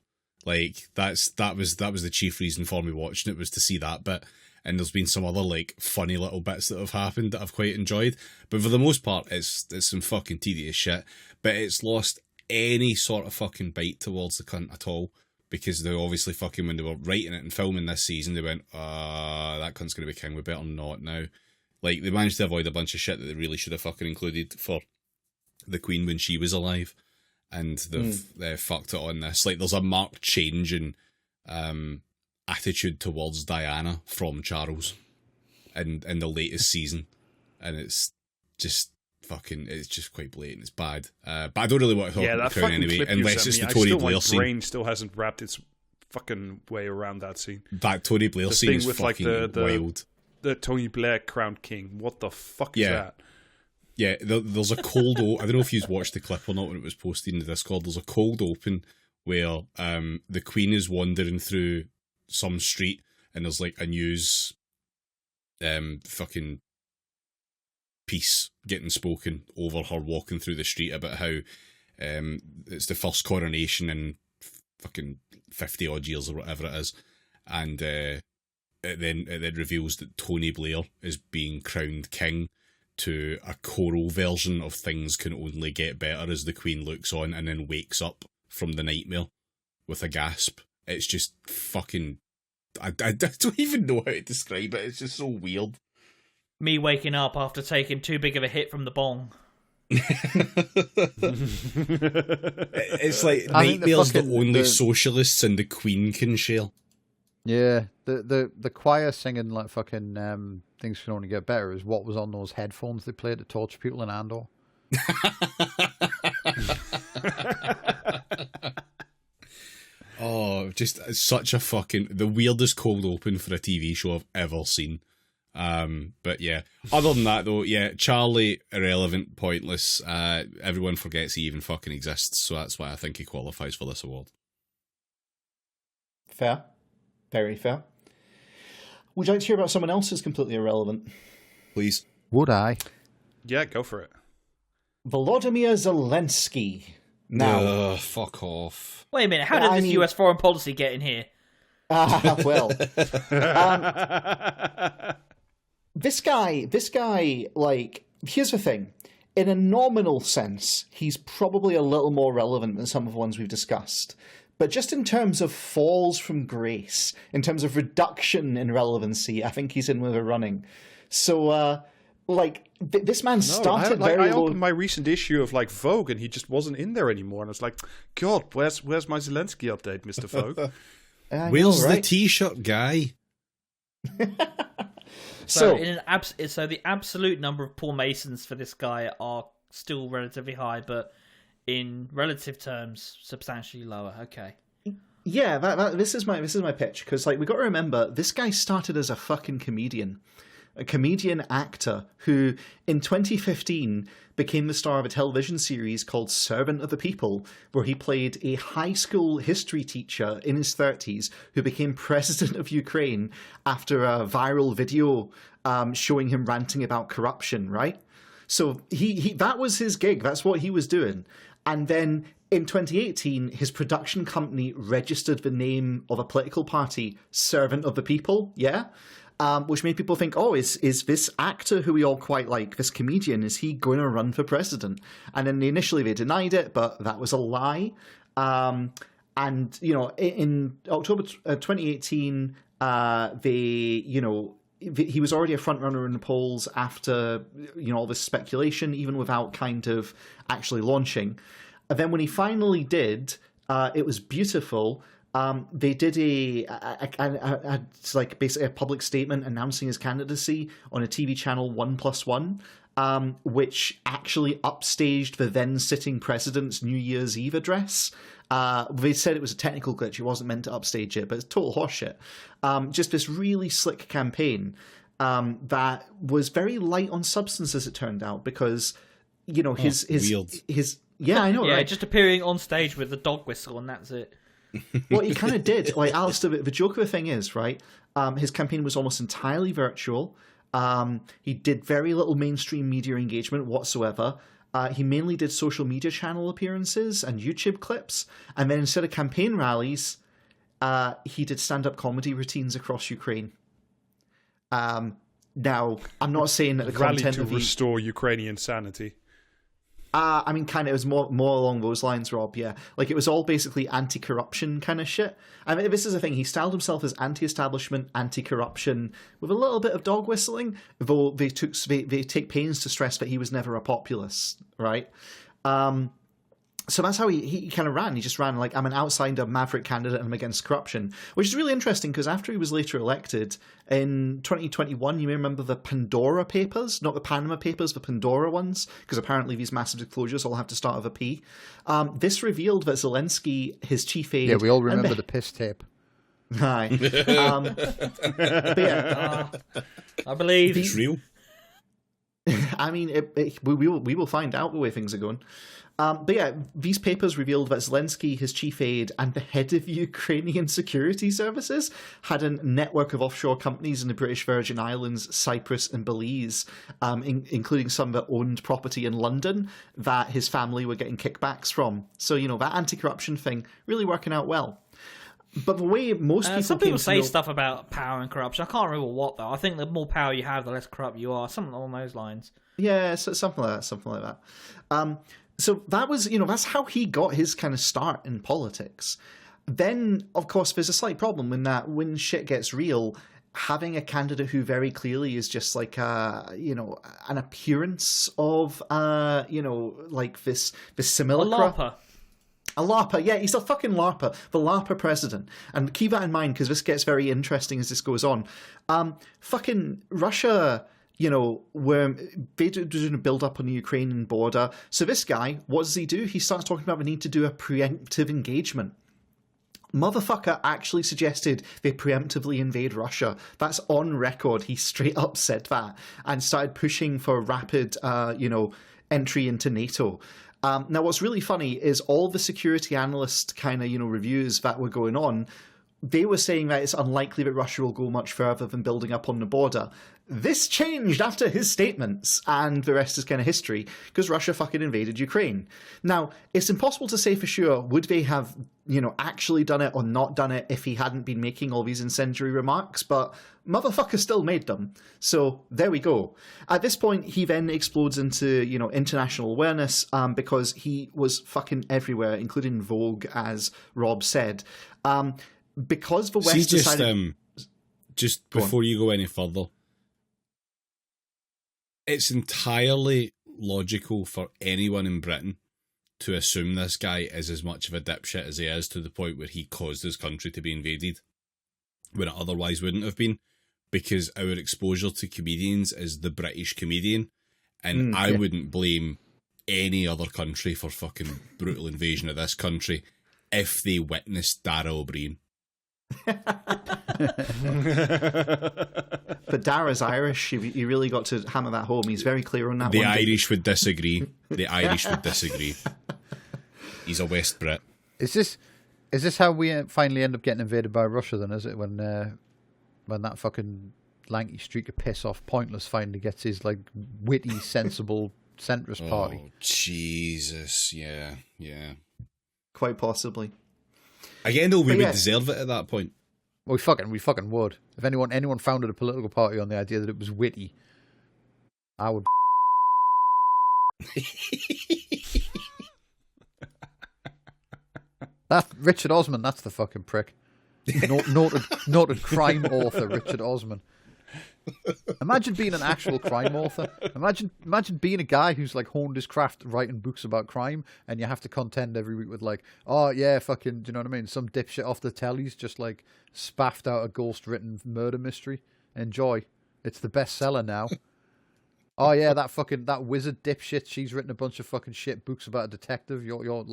Like that was the chief reason for me watching it, was to see that bit. And there's been some other like funny little bits that have happened that I've quite enjoyed. But for the most part, it's some fucking tedious shit. But it's lost any sort of fucking bite towards the cunt at all. Because they obviously fucking, when they were writing it and filming this season, they went, that cunt's going to be king, we better not now. Like, they managed to avoid a bunch of shit that they really should have fucking included for the Queen when she was alive. And they've fucked it on this. Like, there's a marked change in attitude towards Diana from Charles in the latest season. And it's just fucking, it's just quite blatant. It's bad. But I don't really want to talk Yeah, about that the Crown fucking anyway, clip you unless sent it's me, the I Tony still, Blair my scene. brain still hasn't wrapped its fucking way around that scene. That Tony Blair The scene thing is with, like, fucking wild. The Tony Blair crowned king. What the fuck is that? Yeah, there's a cold I don't know if you've watched the clip or not when it was posted in the Discord. There's a cold open where the Queen is wandering through some street and there's like a news fucking piece getting spoken over her walking through the street about how it's the first coronation in fucking 50 odd years or whatever it is. And it then reveals that Tony Blair is being crowned king to a choral version of Things Can Only Get Better as the Queen looks on and then wakes up from the nightmare with a gasp. It's just fucking... I don't even know how to describe it. It's just so weird. Me waking up after taking too big of a hit from the bong. It's like I think nightmares that fucking- only socialists and the Queen can share. Yeah, the choir singing like fucking things can only get better is what was on those headphones they played to torture people in Andor. Oh, just such a fucking the weirdest cold open for a TV show I've ever seen. But yeah, other than that though, yeah, Charlie, irrelevant, pointless. Everyone forgets he even fucking exists, so that's why I think he qualifies for this award. Fair. Very fair. Would you like to hear about someone else who's completely irrelevant? Please. Would I? Yeah, go for it. Volodymyr Zelensky. Now, fuck off. Wait a minute, how did this US foreign policy get in here? well, this guy, like, here's the thing. In a nominal sense, he's probably a little more relevant than some of the ones we've discussed. But just in terms of falls from grace, in terms of reduction in relevancy, I think he's in with a running. So, this man started very I low. opened my recent issue of like Vogue, and he just wasn't in there anymore. And I was like, God, where's my Zelensky update, Mr. Vogue? Where's the T-shirt guy? So the absolute number of poor Masons for this guy are still relatively high, but in relative terms, substantially lower. Okay. Yeah, this is my pitch, because like we got to remember, this guy started as a fucking comedian. A comedian actor who, in 2015, became the star of a television series called Servant of the People, where he played a high school history teacher in his 30s who became president of Ukraine after a viral video showing him ranting about corruption, right? So he that was his gig. That's what he was doing. And then in 2018, his production company registered the name of a political party, Servant of the People, yeah? Which made people think, oh, is this actor who we all quite like, this comedian, is he going to run for president? And then initially they denied it, but that was a lie. And, you know, in October 2018, he was already a front runner in the polls after, you know, all this speculation, even without kind of actually launching. And then when he finally did, it was beautiful. They did like basically a public statement announcing his candidacy on a TV channel 1+1, which actually upstaged the then sitting president's New Year's Eve address. They said it was a technical glitch; it wasn't meant to upstage it, but it's total horseshit. Just this really slick campaign that was very light on substance, as it turned out, because you know his yeah, I know, yeah, right? just appearing on stage with the dog whistle and that's it. Well, he kind of did. Like, Alistair, the joke of the thing is, right, his campaign was almost entirely virtual. He did very little mainstream media engagement whatsoever. He mainly did social media channel appearances and YouTube clips. And then instead of campaign rallies, he did stand-up comedy routines across Ukraine. Now, I'm not saying that the content to of restore Ukrainian sanity. I mean, kind of, it was more along those lines, Rob, yeah. Like, it was all basically anti-corruption kind of shit. I mean, this is the thing, he styled himself as anti-establishment, anti-corruption, with a little bit of dog whistling, though they take pains to stress that he was never a populist, right? So that's how he kind of ran. He just ran like, I'm an outsider maverick candidate and I'm against corruption, which is really interesting because after he was later elected in 2021, you may remember the Pandora Papers, not the Panama Papers, the Pandora ones, because apparently these massive disclosures all have to start with a P. This revealed that Zelensky, his chief aide... Yeah, we all remember the piss tape. Hi. But yeah, I believe It's real. I mean, we will find out the way things are going. But yeah, these papers revealed that Zelensky, his chief aide, and the head of Ukrainian security services had a network of offshore companies in the British Virgin Islands, Cyprus, and Belize, including some that owned property in London that his family were getting kickbacks from. So, you know, that anti-corruption thing really working out well. But the way most people some people say stuff about power and corruption. I can't remember what though. I think the more power you have, the less corrupt you are. Something along those lines. Yeah, so something like that. So that was, you know, that's how he got his kind of start in politics. Then, of course, there's a slight problem in that when shit gets real, having a candidate who very clearly is just like, you know, an appearance of, you know, like this simulacra. A LARPer, yeah, he's a fucking LARPer, the LARPer president. And keep that in mind because this gets very interesting as this goes on. Fucking Russia, were doing a build up on the Ukrainian border. So this guy, what does he do? He starts talking about the need to do a preemptive engagement. Motherfucker actually suggested they preemptively invade Russia. That's on record. He straight up said that and started pushing for rapid, entry into NATO. Now, what's really funny is all the security analyst kind of, reviews that were going on, they were saying that it's unlikely that Russia will go much further than building up on the border. This changed after his statements, and the rest is kind of history, because Russia fucking invaded Ukraine. Now, it's impossible to say for sure, would they have, actually done it or not done it if he hadn't been making all these incendiary remarks, but motherfucker still made them. So, there we go. At this point, he then explodes into, international awareness, because he was fucking everywhere, including Vogue, as Rob said. Because the West decided... just before you go any further, it's entirely logical for anyone in Britain to assume this guy is as much of a dipshit as he is, to the point where he caused his country to be invaded when it otherwise wouldn't have been, because our exposure to comedians is the British comedian, and I wouldn't blame any other country for fucking brutal invasion of this country if they witnessed Dara O'Brien. But Dara's Irish. You really got to hammer that home. He's very clear on that. The Irish would disagree. The Irish would disagree. He's a West Brit. Is this how we finally end up getting invaded by Russia? Then is it when that fucking lanky streak of piss off Pointless finally gets his like witty, sensible centrist party? Oh Jesus! Yeah. Quite possibly. Again, though, we would deserve it at that point. Well, we fucking would. If anyone founded a political party on the idea that it was witty, I would. That Richard Osman. That's the fucking prick. Noted crime author Richard Osman. Imagine being an actual crime author. Imagine being a guy who's like honed his craft writing books about crime, and you have to contend every week with like, oh yeah, fucking, do you know what I mean? Some dipshit off the telly's just like spaffed out a ghost written murder mystery. Enjoy. It's the bestseller now. Oh yeah, that wizard dipshit, she's written a bunch of fucking shit books about a detective. You're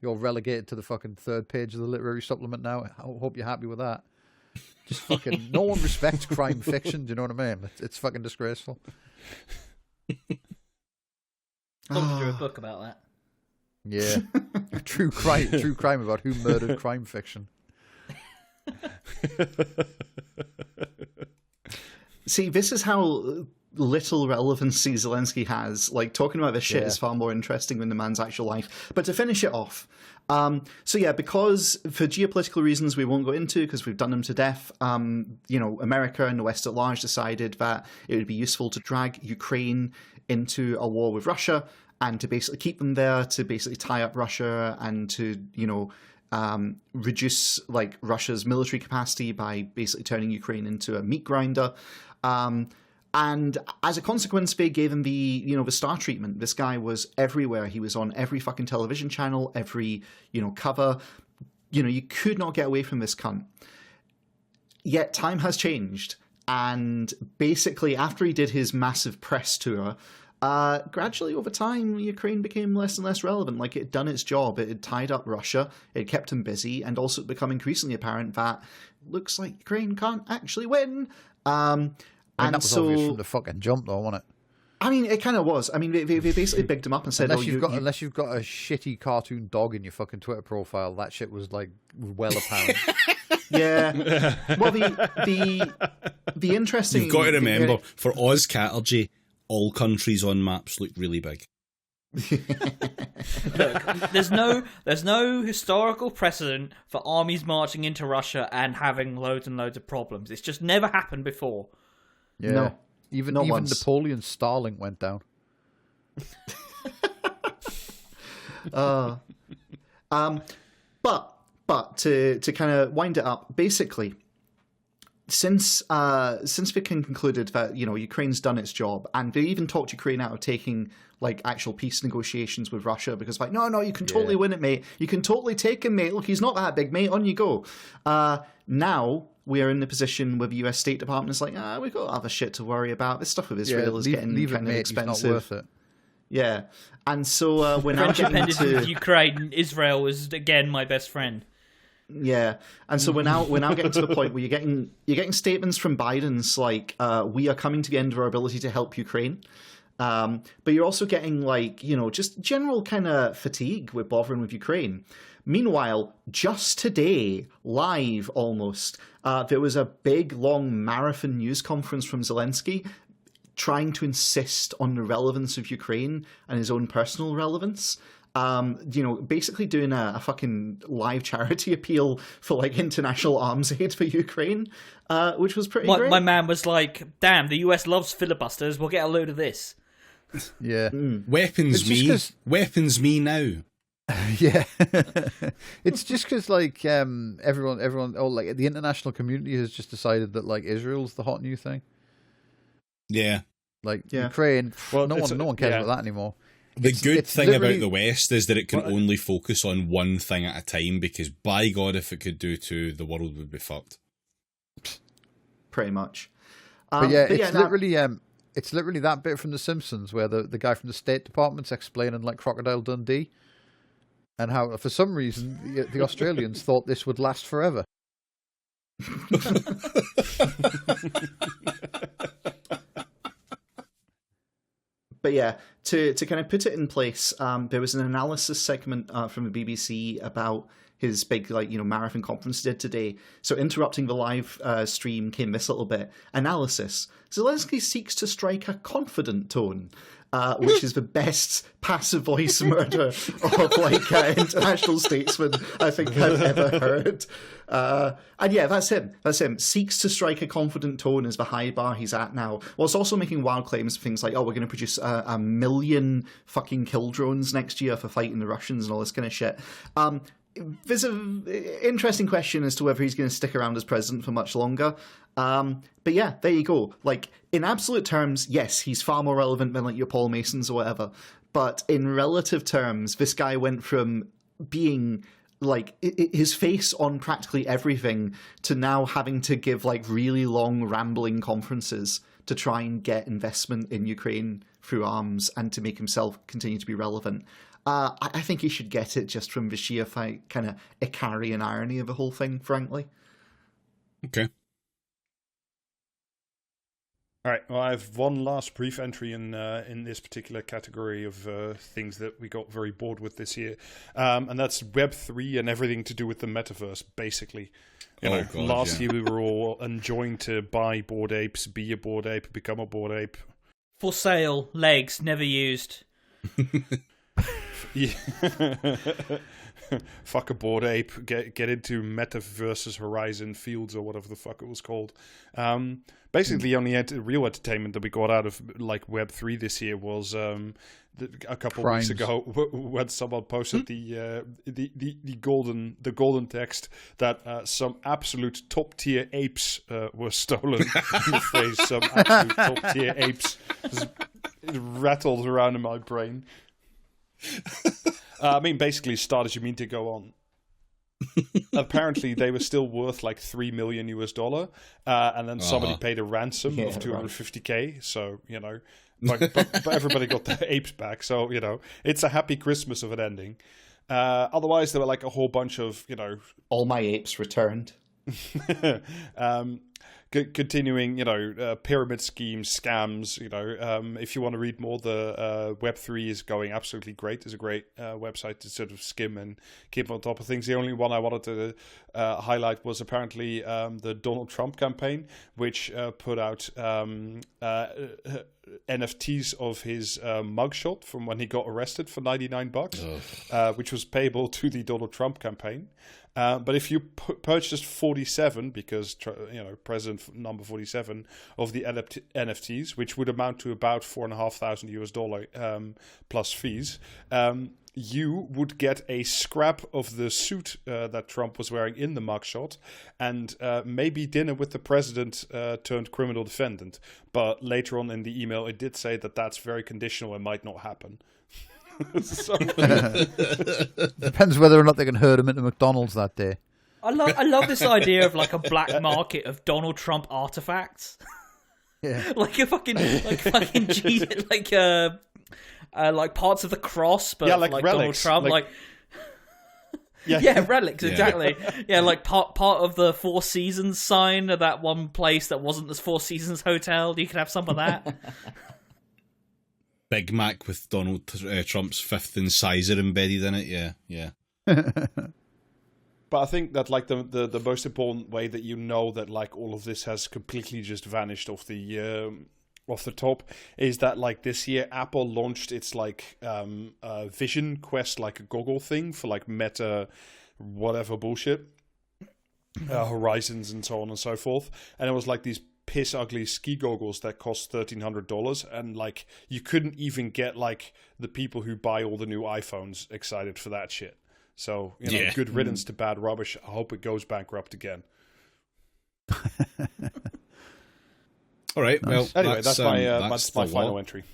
relegated to the fucking third page of the literary supplement now. I hope you're happy with that. Just fucking, no one respects crime fiction. Do you know what I mean? It's fucking disgraceful. Someone do a book about that. Yeah, true crime about who murdered crime fiction. See, this is how little relevancy Zelensky has. Like, talking about this shit is far more interesting than the man's actual life. But to finish it off, because for geopolitical reasons we won't go into, because we've done them to death, America and the West at large decided that it would be useful to drag Ukraine into a war with Russia and to basically keep them there, to basically tie up Russia and to, reduce like Russia's military capacity by basically turning Ukraine into a meat grinder. And as a consequence, they gave him the star treatment. This guy was everywhere. He was on every fucking television channel, every, cover. You could not get away from this cunt. Yet time has changed. And basically, after he did his massive press tour, gradually over time, Ukraine became less and less relevant. Like, it had done its job. It had tied up Russia. It had kept him busy. And also become increasingly apparent that looks like Ukraine can't actually win. That was obvious from the fucking jump, though, wasn't it? I mean, it kind of was. I mean, they basically bigged him up and said, unless you've got a shitty cartoon dog in your fucking Twitter profile, that shit was like well apparent. Yeah. Well, the interesting... You've got to remember, for Oz Catergy, all countries on maps look really big. Look, there's no historical precedent for armies marching into Russia and having loads and loads of problems. It's just never happened before. Yeah. No, even Napoleon's Starlink went down. But to kind of wind it up, basically, since we concluded that Ukraine's done its job, and they even talked Ukraine out of taking like actual peace negotiations with Russia, because like no, you can totally win it, mate. You can totally take him, mate. Look, he's not that big, mate. On you go. Now we are in the position where the US State Department is like, we've got other shit to worry about. This stuff with Israel is getting kind of expensive. He's not worth it. Yeah, and so we're now getting to Ukraine. Israel is again my best friend. Yeah, and so we're now getting to the point where you're getting statements from Biden's like, we are coming to the end of our ability to help Ukraine. But you're also getting like, just general kind of fatigue with bothering with Ukraine. Meanwhile, just today, live almost, there was a big, long marathon news conference from Zelensky trying to insist on the relevance of Ukraine and his own personal relevance. Basically doing a fucking live charity appeal for like international arms aid for Ukraine, which was pretty great. My man was like, damn, the US loves filibusters, we'll get a load of this. Yeah. Weapons me now. Yeah. It's just because like everyone like the international community has just decided that like Israel's the hot new thing. Yeah. Like Ukraine, no one cares about that anymore. The good thing about the West is that it can only focus on one thing at a time, because by God, if it could do two, the world would be fucked. Pretty much. It's literally that bit from The Simpsons where the guy from the State Department's explaining like Crocodile Dundee and how for some reason the Australians thought this would last forever. But yeah, to kind of put it in place, there was an analysis segment from the BBC about his big marathon conference he did today. So interrupting the live stream came this little bit. Analysis. Zelensky seeks to strike a confident tone, which is the best passive voice murder of international statesman I think I've ever heard. And yeah, that's him. Seeks to strike a confident tone is the high bar he's at now. Whilst also making wild claims for things like, we're going to produce 1 million fucking kill drones next year for fighting the Russians and all this kind of shit. There's an interesting question as to whether he's going to stick around as president for much longer. But yeah, there you go. Like, in absolute terms, yes, he's far more relevant than like your Paul Masons or whatever. But in relative terms, this guy went from being like his face on practically everything to now having to give like really long rambling conferences to try and get investment in Ukraine through arms and to make himself continue to be relevant. I think he should get it just from the sheer kind of Icarian irony of the whole thing, frankly. Okay. All right. Well, I have one last brief entry in this particular category of things that we got very bored with this year, and that's Web3 and everything to do with the metaverse, basically. Last year we were all enjoined to buy Bored Apes, be a Bored Ape, become a Bored Ape. For sale, legs, never used. Yeah. Fuck a Bored Ape, get into Metaversus Horizon Fields or whatever the fuck it was called. Basically, the only real entertainment that we got out of like Web3 this year was a couple of weeks ago when someone posted the golden text that some absolute top tier apes were stolen. The phrase "some absolute top tier apes" it rattled around in my brain. I mean, basically, start as you mean to go on. Apparently, they were still worth like $3 million and then somebody paid a ransom of $250K. So but everybody got their apes back. So it's a happy Christmas of an ending. Otherwise, there were like a whole bunch of all my apes returned. Continuing, pyramid schemes, scams. If you want to read more, the Web3 is going absolutely great. It's a great website to sort of skim and keep on top of things. The only one I wanted to highlight was apparently the Donald Trump campaign, which put out NFTs of his mugshot from when he got arrested for $99, which was payable to the Donald Trump campaign. But if you purchased 47, because President number 47 of the NFTs, which would amount to about $4,500 plus fees, you would get a scrap of the suit that Trump was wearing in the mugshot, and maybe dinner with the president turned criminal defendant. But later on in the email, it did say that that's very conditional and might not happen. Depends whether or not they can herd him into McDonald's that day. I love this idea of like a black market of Donald Trump artifacts. Yeah. like Jesus, like parts of the cross, but like relics, Donald Trump, relics, exactly. Yeah, like part of the Four Seasons sign of that one place that wasn't the Four Seasons hotel. You could have some of that. Big Mac with Donald Trump's fifth incisor embedded in it. Yeah. But I think that like the most important way that you know that like all of this has completely just vanished off the top is that like this year Apple launched its like Vision Quest, like a goggle thing for like Meta whatever bullshit, Horizons and so on and so forth, and it was like these piss ugly ski goggles that cost $1,300, and like you couldn't even get like the people who buy all the new iPhones excited for that shit. So good riddance to bad rubbish. I hope it goes bankrupt again. All right. Well, anyway, that's my final law. entry.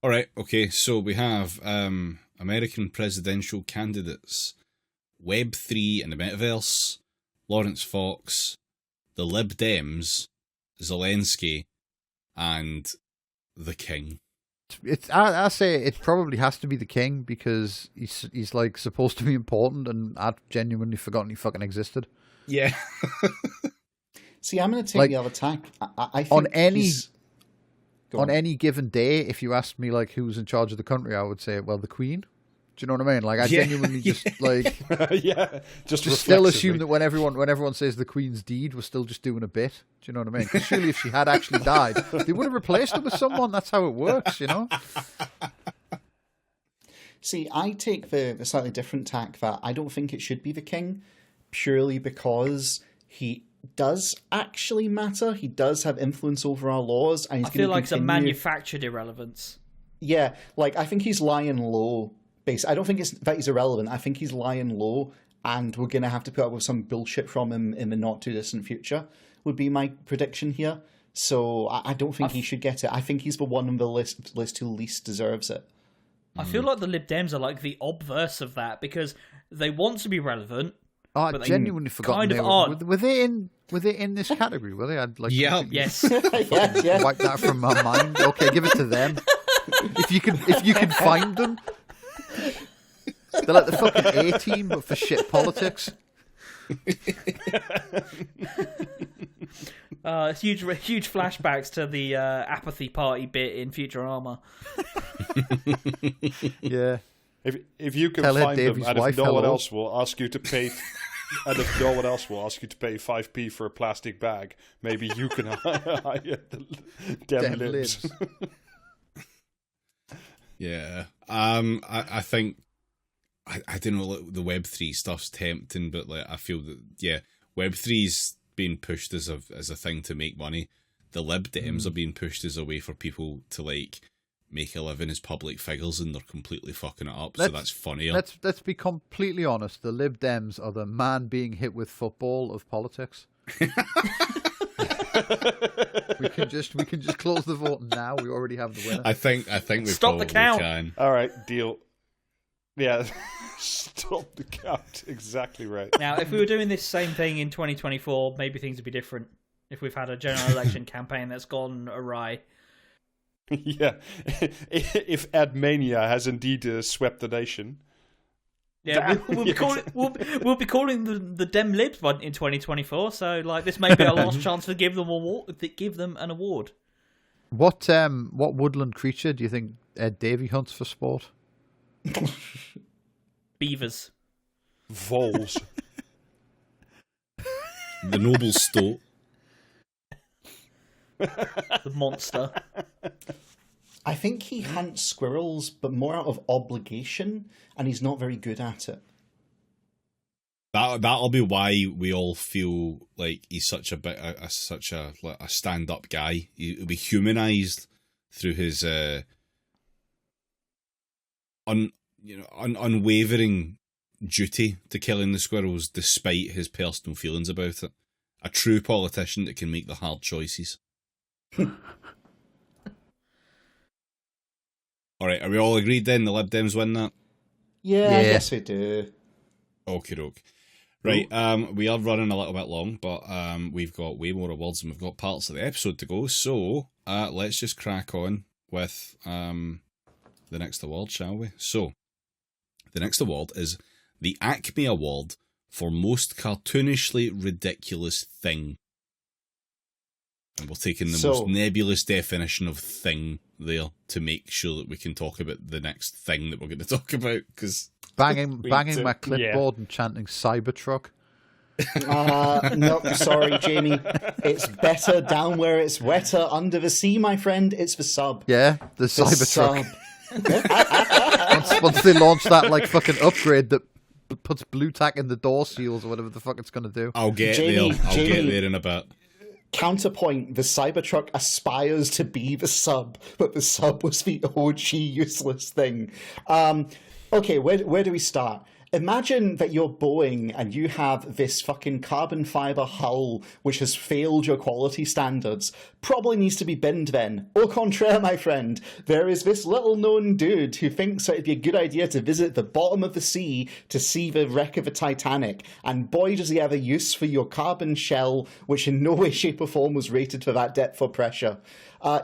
All right. Okay. So we have American presidential candidates: Web3 and the Metaverse, Lawrence Fox, the Lib Dems, Zelensky, and the King. I say it probably has to be the King, because he's like supposed to be important, and I'd genuinely forgotten he fucking existed. Yeah. See, I'm going to take the other tack. I think on any given day, if you asked me like who's in charge of the country, I would say, well, the Queen. Do you know what I mean? Like, I genuinely just like just still assume that when everyone says the Queen's deed, we're still just doing a bit. Do you know what I mean? Because surely if she had actually died, they would have replaced her with someone. That's how it works, you know. See, I take the slightly different tack that I don't think it should be the King, purely because he does actually matter. He does have influence over our laws, and I feel like it's a manufactured irrelevance. Yeah, like I think he's lying low. I don't think it's that he's irrelevant. I think he's lying low, and we're going to have to put up with some bullshit from him in the not too distant future, would be my prediction here. So I don't think he should get it. I think he's the one on the list who least deserves it. I feel like the Lib Dems are like the obverse of that, because they want to be relevant. Oh, I genuinely forgot. Were they in this category? Were they? I'd like yes. yes. Wipe that from my mind. Okay, give it to them. If you can find them. They're like the fucking A-team, but for shit politics. Huge flashbacks to the apathy party bit in Futurama. Yeah. If you can find them, and if no one else will ask you to pay, and if no one else will ask you to pay 5p for a plastic bag, maybe you can hire the Dem Libs. Yeah. I think I don't know, like, the Web3 stuff's tempting, but like I feel that Web3's being pushed as a thing to make money. The Lib Dems are being pushed as a way for people to like make a living as public figures, and they're completely fucking it up. So that's funnier. Let's be completely honest. The Lib Dems are the man being hit with football of politics. we can just close the vote now. We already have the winner. I think we stop the count. Can. All right, deal. Yeah, stop the count. Exactly right. Now, if we were doing this same thing in 2024, maybe things would be different. If we've had a general election campaign that's gone awry. Yeah, if Admania has indeed swept the nation. Yeah, we'll be calling the Dem Libs in 2024. So, like, this may be our last chance to give them an award. What woodland creature do you think Ed Davey hunts for sport? Beavers. Voles. The noble stoat. The monster. I think he hunts squirrels, but more out of obligation, and he's not very good at it. That'll be why we all feel like he's such a stand-up guy. He'll be humanized through his unwavering duty to killing the squirrels, despite his personal feelings about it. A true politician that can make the hard choices. All right, are we all agreed then? The Lib Dems win that? Yeah, I guess we do. Okie doke. Right, we are running a little bit long, but we've got way more awards and we've got parts of the episode to go, so let's just crack on with the next award, shall we? So, the next award is the Acme Award for Most Cartoonishly Ridiculous Thing. And we're taking the most nebulous definition of thing there to make sure that we can talk about the next thing that we're going to talk about, because... Banging my clipboard and chanting Cybertruck. No, sorry, Jamie. It's better down where it's wetter under the sea, my friend. It's the sub. Yeah, the Cybertruck. once they launch that like fucking upgrade that puts blue tack in the door seals or whatever the fuck it's going to do. I'll get there in a bit. Counterpoint, the Cybertruck aspires to be the sub, but the sub was the OG useless thing. Okay, where do we start? Imagine that you're Boeing and you have this fucking carbon fiber hull which has failed your quality standards. Probably needs to be binned then. Au contraire, my friend, there is this little known dude who thinks that it'd be a good idea to visit the bottom of the sea to see the wreck of the Titanic. And boy, does he have a use for your carbon shell, which in no way, shape or form was rated for that depth or pressure.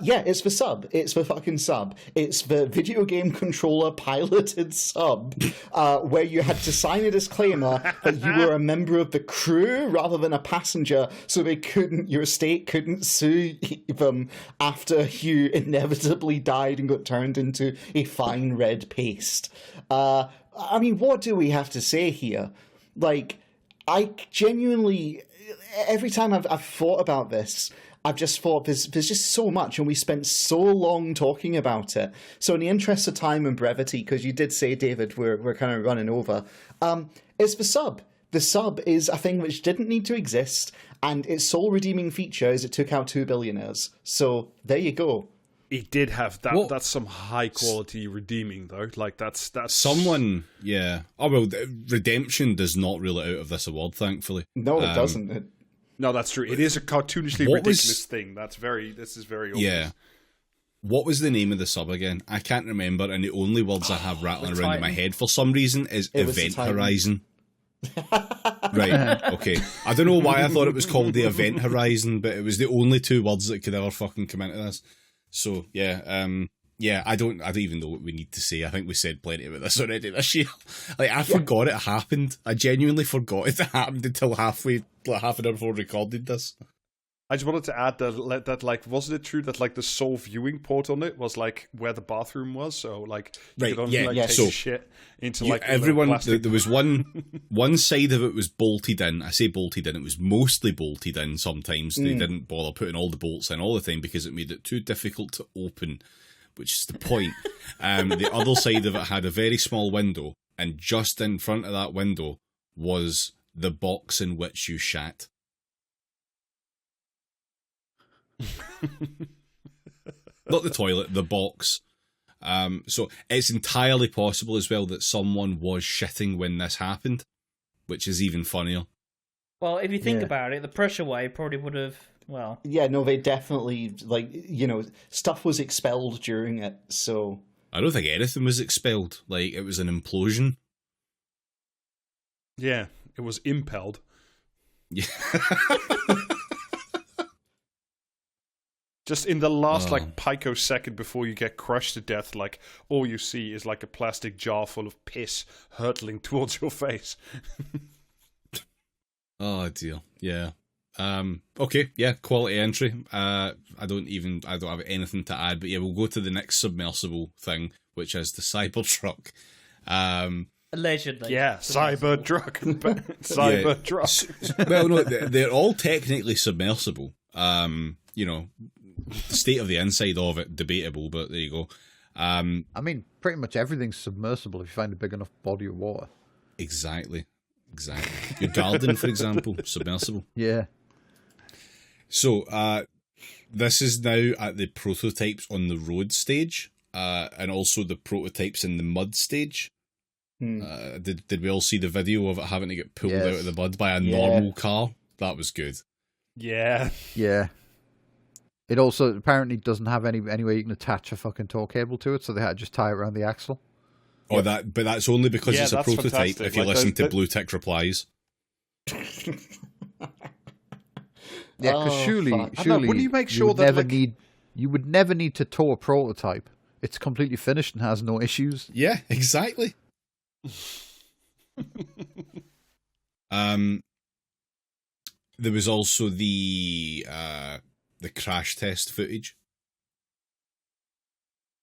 Yeah, it's the sub. It's the fucking sub. It's the video game controller piloted sub, where you had to sign a disclaimer that you were a member of the crew rather than a passenger, so your estate couldn't sue them after you inevitably died and got turned into a fine red paste. I mean, what do we have to say here? Like, I genuinely, every time I've thought about this, I've just thought there's just so much, and we spent so long talking about it. So in the interest of time and brevity, because you did say, David, we're kind of running over, it's the sub. The sub is a thing which didn't need to exist, and its sole redeeming feature is it took out 2 billionaires. So there you go. It did have that. What? That's some high quality redeeming, though. Like that's someone. Yeah. Oh well, redemption does not rule it out of this award, thankfully. No, it doesn't. No, that's true. It is a cartoonishly ridiculous thing. This is very obvious. Yeah. What was the name of the sub again? I can't remember, and the only words I have rattling around in my head for some reason is Event Horizon. Right, okay. I don't know why I thought it was called the Event Horizon, but it was the only 2 words that could ever fucking come into this. So, yeah, I don't even know what we need to say. I think we said plenty about this already this year. Like, I forgot it happened. I genuinely forgot it happened until half an hour before we recorded this. I just wanted to add that like, wasn't it true that like the sole viewing port on it was like where the bathroom was? So like, you could only take so shit into like everyone. There was one side of it was bolted in. I say bolted in. It was mostly bolted in. Sometimes they didn't bother putting all the bolts in all the time because it made it too difficult to open, which is the point. The other side of it had a very small window, and just in front of that window was the box in which you shat. Not the toilet, the box. So it's entirely possible as well that someone was shitting when this happened, which is even funnier. Well, if you think about it, the pressure wave probably would have, Yeah, no, they definitely, stuff was expelled during it, so... I don't think anything was expelled. Like, it was an implosion. Yeah, it was impelled. Yeah. Just in the last, picosecond before you get crushed to death, like, all you see is, like, a plastic jar full of piss hurtling towards your face. Oh, dear. Yeah. Okay, yeah, quality entry. I don't have anything to add, but yeah, we'll go to the next submersible thing, which is the Cybertruck. Allegedly. Yeah, Cybertruck. Cybertruck. Well, no, they're all technically submersible. The state of the inside of it, debatable, but there you go. I mean, pretty much everything's submersible if you find a big enough body of water. Exactly. Exactly. Your garden, for example, submersible. Yeah. So, this is now at the prototypes on the road stage, and also the prototypes in the mud stage. Did we all see the video of it having to get pulled out of the mud by a normal car? That was good. Yeah. Yeah. It also apparently doesn't have any way you can attach a fucking tow cable to it, so they had to just tie it around the axle. Oh, but that's only because it's a that's prototype. fantastic. If you listen to Blue Tick Replies, Yeah, because surely, wouldn't you make sure that you would never need to tow a prototype. It's completely finished and has no issues. yeah, exactly. There was also the crash test footage.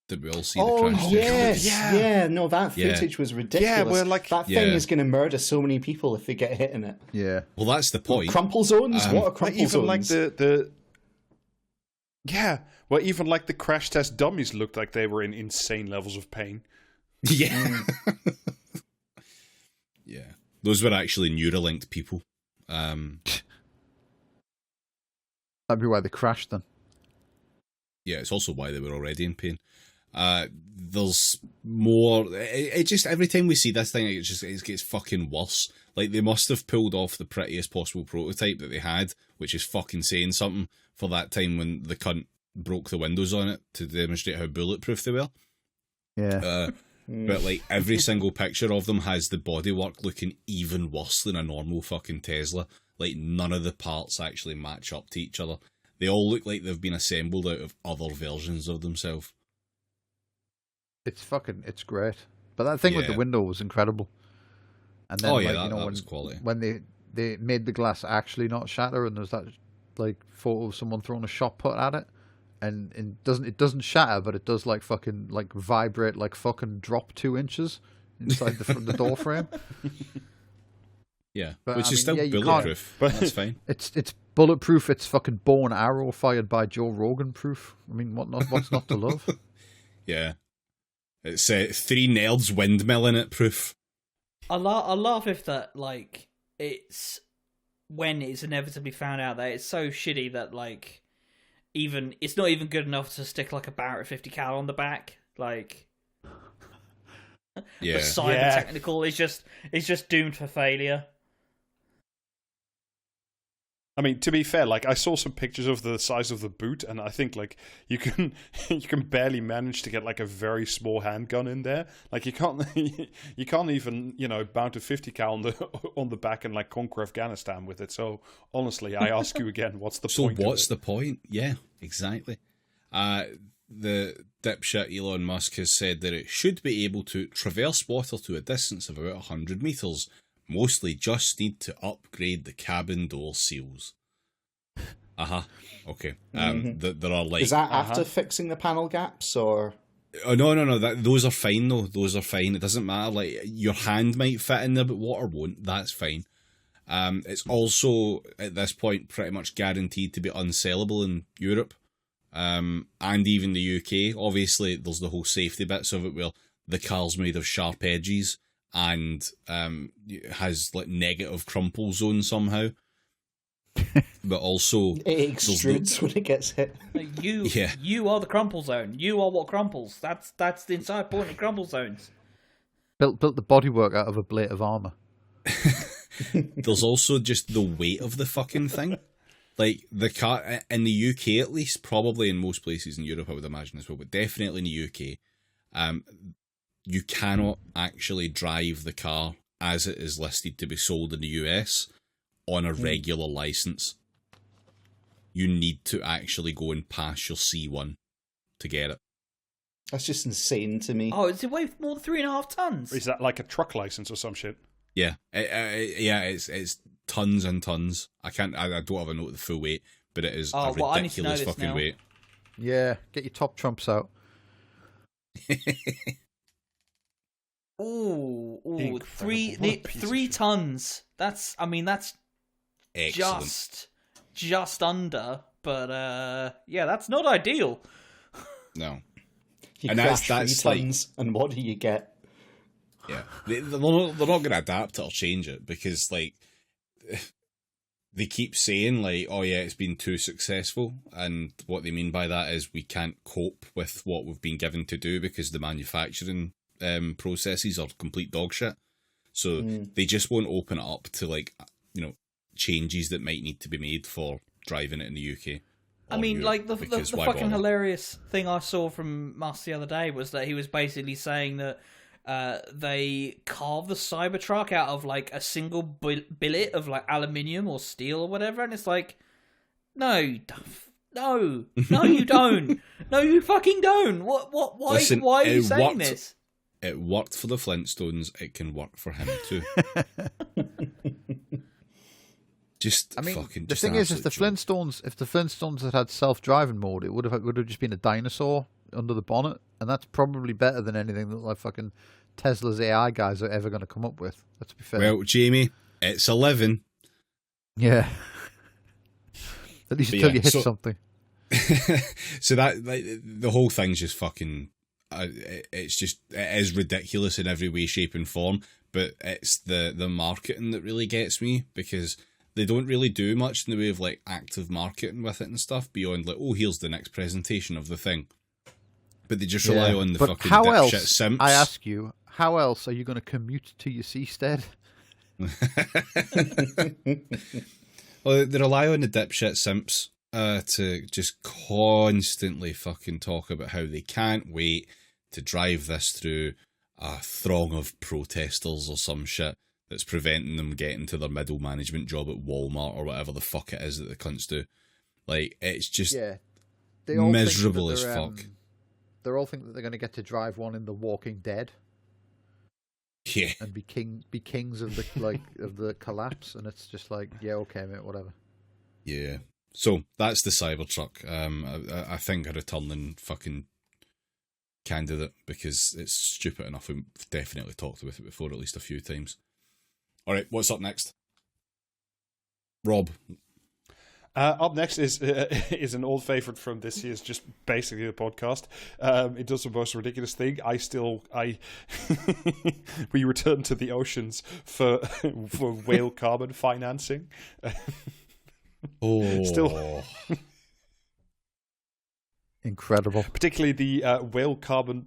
Did we all see the crash test footage? Yeah. No, that footage was ridiculous. Yeah, where, like, that thing is going to murder so many people if they get hit in it. Yeah. Well, that's the point. Crumple zones? What are crumple even zones? like the well, even like the crash test dummies looked like they were in insane levels of pain. Yeah. Yeah. Those were actually Neuralinked people. That'd be why they crashed then. Yeah, it's also why they were already in pain. There's more. It just, every time we see this thing, it gets fucking worse. Like, they must have pulled off the prettiest possible prototype that they had, which is fucking saying something for that time when the cunt broke the windows on it to demonstrate how bulletproof they were. Yeah. But, like, every single picture of them has the bodywork looking even worse than a normal fucking Tesla. Like, none of the parts actually match up to each other. They all look like they've been assembled out of other versions of themselves. It's great. But that thing with the window was incredible. And then, that was quality. When they made the glass actually not shatter, and there's that like photo of someone throwing a shot put at it, and it doesn't shatter, but it does like fucking like vibrate, like fucking drop 2 inches inside the door frame. Yeah, but, which is still you bulletproof. But that's fine. It's bulletproof. It's fucking bow and arrow fired by Joe Rogan proof. I mean, what's not to love? Yeah, it's 3 nerds windmilling it proof. I laugh if that, like, it's when it's inevitably found out that it's so shitty that, like, even it's not even good enough to stick like a Barrett 50 cal on the back. Like, yeah, the cyber technical is just doomed for failure. I mean, to be fair, like, I saw some pictures of the size of the boot, and I think, like, you can barely manage to get like a very small handgun in there. Like, you can't even, mount a 50 cal on the back and like conquer Afghanistan with it. So honestly, I ask you again, what's the point? So what's the point? Yeah, exactly. The dipshit Elon Musk has said that it should be able to traverse water to a distance of about 100 meters. Mostly just need to upgrade the cabin door seals. Okay. There are like. Is that after fixing the panel gaps, or? Oh no! Those are fine though. Those are fine. It doesn't matter. Like, your hand might fit in there, but water won't. That's fine. It's also at this point pretty much guaranteed to be unsellable in Europe, and even the UK. Obviously, there's the whole safety bits of it where the car's made of sharp edges and has like negative crumple zone somehow. But also it extrudes when it gets hit. You are the crumple zone. You are what crumples. That's the entire point of crumple zones. Built the bodywork out of a plate of armor. There's also just the weight of the fucking thing. Like, the car in the UK, at least, probably in most places in Europe, I would imagine as well, but definitely in the UK, you cannot actually drive the car as it is listed to be sold in the US on a regular license. You need to actually go and pass your C1 to get it. That's just insane to me. Oh, does it weigh more than 3.5 tons? Is that like a truck license or some shit? Yeah, it's tons and tons. I don't have a note of the full weight, but it is a ridiculous fucking weight. Yeah, get your top trumps out. Ooh, Incredible. 3 tons. That's Excellent. just under, but that's not ideal. No. You And crash that's 3 like, tons, and what do you get? Yeah, they're not going to adapt it or change it because, like, they keep saying, like, oh yeah, it's been too successful, and what they mean by that is we can't cope with what we've been given to do because the manufacturing processes are complete dog shit. So they just won't open it up to, like, you know, changes that might need to be made for driving it in the UK. I mean, Europe, like, the why fucking bother? hilarious thing I saw from Musk the other day was that he was basically saying that they carved the Cybertruck out of, like, a single billet of, like, aluminium or steel or whatever, and it's like, no, you don't. No, you don't. No, you fucking don't. Why Listen, why are you it saying worked. this? It worked for the Flintstones. It can work for him too. Just, I mean, fucking. the Just thing an is, if the absolute joke. Flintstones had had self-driving mode, it would have just been a dinosaur under the bonnet, and that's probably better than anything that like fucking Tesla's AI guys are ever going to come up with. Let's be fair. Well, Jamie, it's 11. Yeah. At least But until yeah, you hit so- something. So that, like, the whole thing's just fucking. It is ridiculous in every way, shape, and form. But it's the marketing that really gets me, because they don't really do much in the way of, like, active marketing with it and stuff beyond, like, oh, here's the next presentation of the thing. But they just rely on the But fucking how dipshit else? simps. I ask you, how else are you going to commute to your seastead? Well, they rely on the dipshit simps to just constantly fucking talk about how they can't wait to drive this through a throng of protesters or some shit that's preventing them getting to their middle management job at Walmart or whatever the fuck it is that the cunts do. Like, it's just They all think miserable that as they're, fuck. They all think that they're going to get to drive one in The Walking Dead Yeah. and be kings of the of the collapse, and it's just like, yeah, okay, mate, whatever. Yeah. So that's the Cybertruck. I think a returning fucking candidate, because it's stupid enough. We've definitely talked about it before at least a few times. All right, what's up next? Rob. Up next is an old favorite from this year's, just basically the podcast. It does the most ridiculous thing. We return to the oceans for whale carbon financing. Oh, Still, Incredible. particularly the whale carbon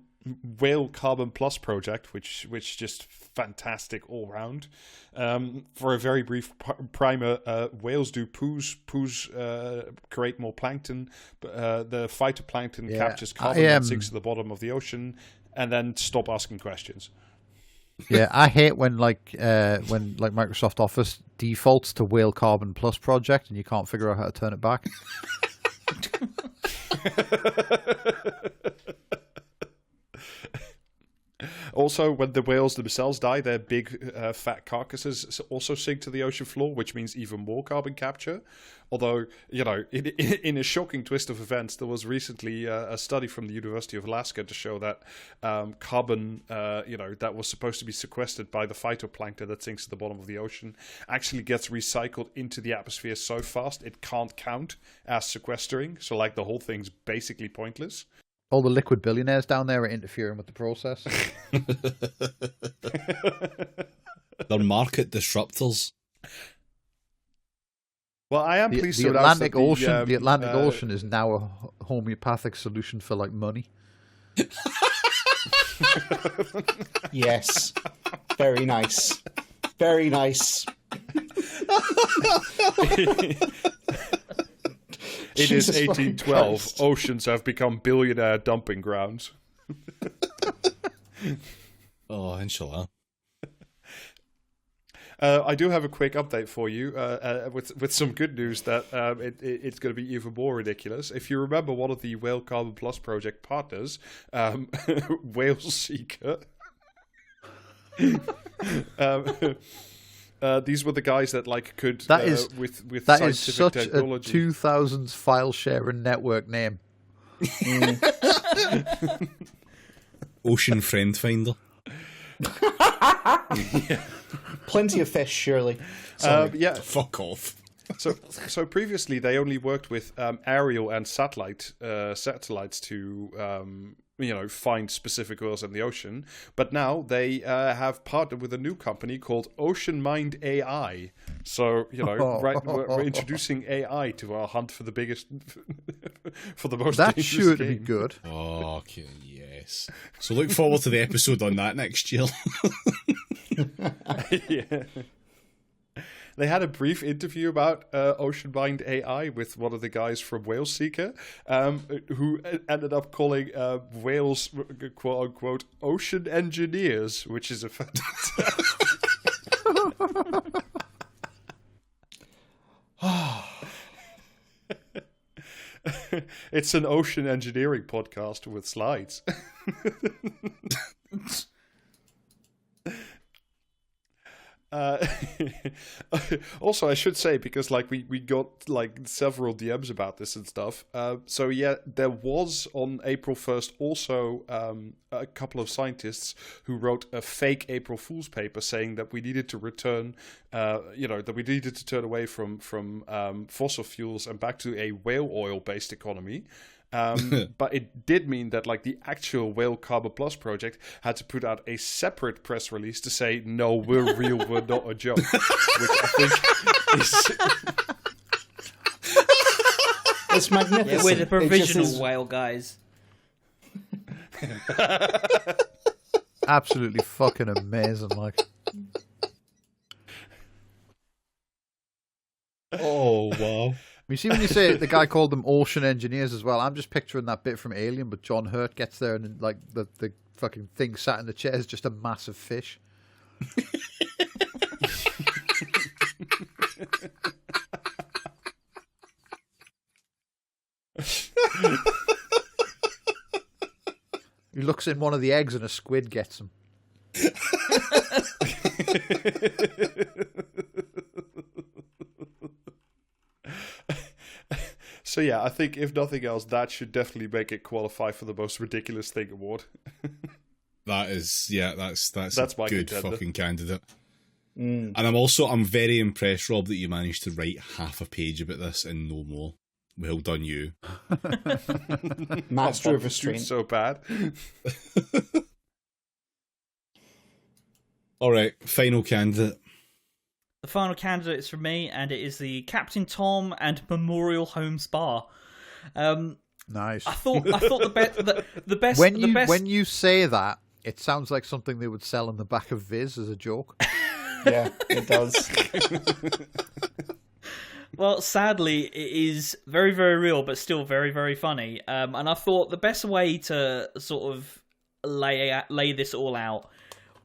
plus project, which just fantastic all round. For a very brief primer, whales do poos create more plankton, but the phytoplankton captures carbon and sinks to the bottom of the ocean, and then stop asking questions. Yeah, I hate when Microsoft Office defaults to Whale Carbon Plus project and you can't figure out how to turn it back. Also, when the whales themselves die, their big fat carcasses also sink to the ocean floor, which means even more carbon capture. Although, you know, in a shocking twist of events, there was recently a study from the University of Alaska to show that carbon, that was supposed to be sequestered by the phytoplankton that sinks to the bottom of the ocean, actually gets recycled into the atmosphere so fast it can't count as sequestering. So, like, the whole thing's basically pointless. All the liquid billionaires down there are interfering with the process. they're market disruptors. Well, I am pleased to the announce Atlantic that Ocean. The Atlantic Ocean is now a homeopathic solution for like money. Yes. Very nice. Very nice. It is Jesus 1812. Christ. Oceans have become billionaire dumping grounds. Oh, inshallah. I do have a quick update for you with some good news that it's going to be even more ridiculous. If you remember one of the Whale Carbon Plus project partners, Whale Seeker. These were the guys that could That is with that scientific is such technology. a 2000s file sharing network name. Ocean Friend Finder. Plenty of fish, surely. Sorry. Yeah. Fuck off. So previously they only worked with aerial and satellites to find specific whales in the ocean. But now they have partnered with a new company called Ocean Mind AI. So, we're introducing AI to our hunt for the biggest, for the most That dangerous should game. be good. Oh, okay, yes. So look forward to the episode on that next year. Yeah. They had a brief interview about Ocean Mind AI with one of the guys from Whale Seeker, who ended up calling whales, quote unquote, ocean engineers, which is a fantastic. It's an ocean engineering podcast with slides. Also, I should say, because we got several DMs about this and stuff. So yeah, there was on April 1st also a couple of scientists who wrote a fake April Fool's paper saying that we needed to return, that we needed to turn away from fossil fuels and back to a whale oil based economy. But it did mean that the actual Whale Carbon Plus project had to put out a separate press release to say, no, we're real, we're not a joke. Which I think is... It's magnificent. Yeah, we're the provisional whale guys. Absolutely fucking amazing, Oh, wow. You see when you say the guy called them ocean engineers as well, I'm just picturing that bit from Alien, but John Hurt gets there and the fucking thing sat in the chair is just a massive fish. He looks in one of the eggs and a squid gets him. So yeah, I think if nothing else, that should definitely make it qualify for the most ridiculous thing award. That's a my good contender. fucking candidate. And I'm very impressed, Rob, that you managed to write half a page about this and no more. Well done, you. Master of It's restraint. so bad. All right, final candidate. The final candidate is from me, and it is the Captain Tom and Memorial Home Spa. Nice. I thought the best. When you say that, it sounds like something they would sell on the back of Viz as a joke. Yeah, it does. Well, sadly, it is very, very real, but still very, very funny. And I thought the best way to sort of lay this all out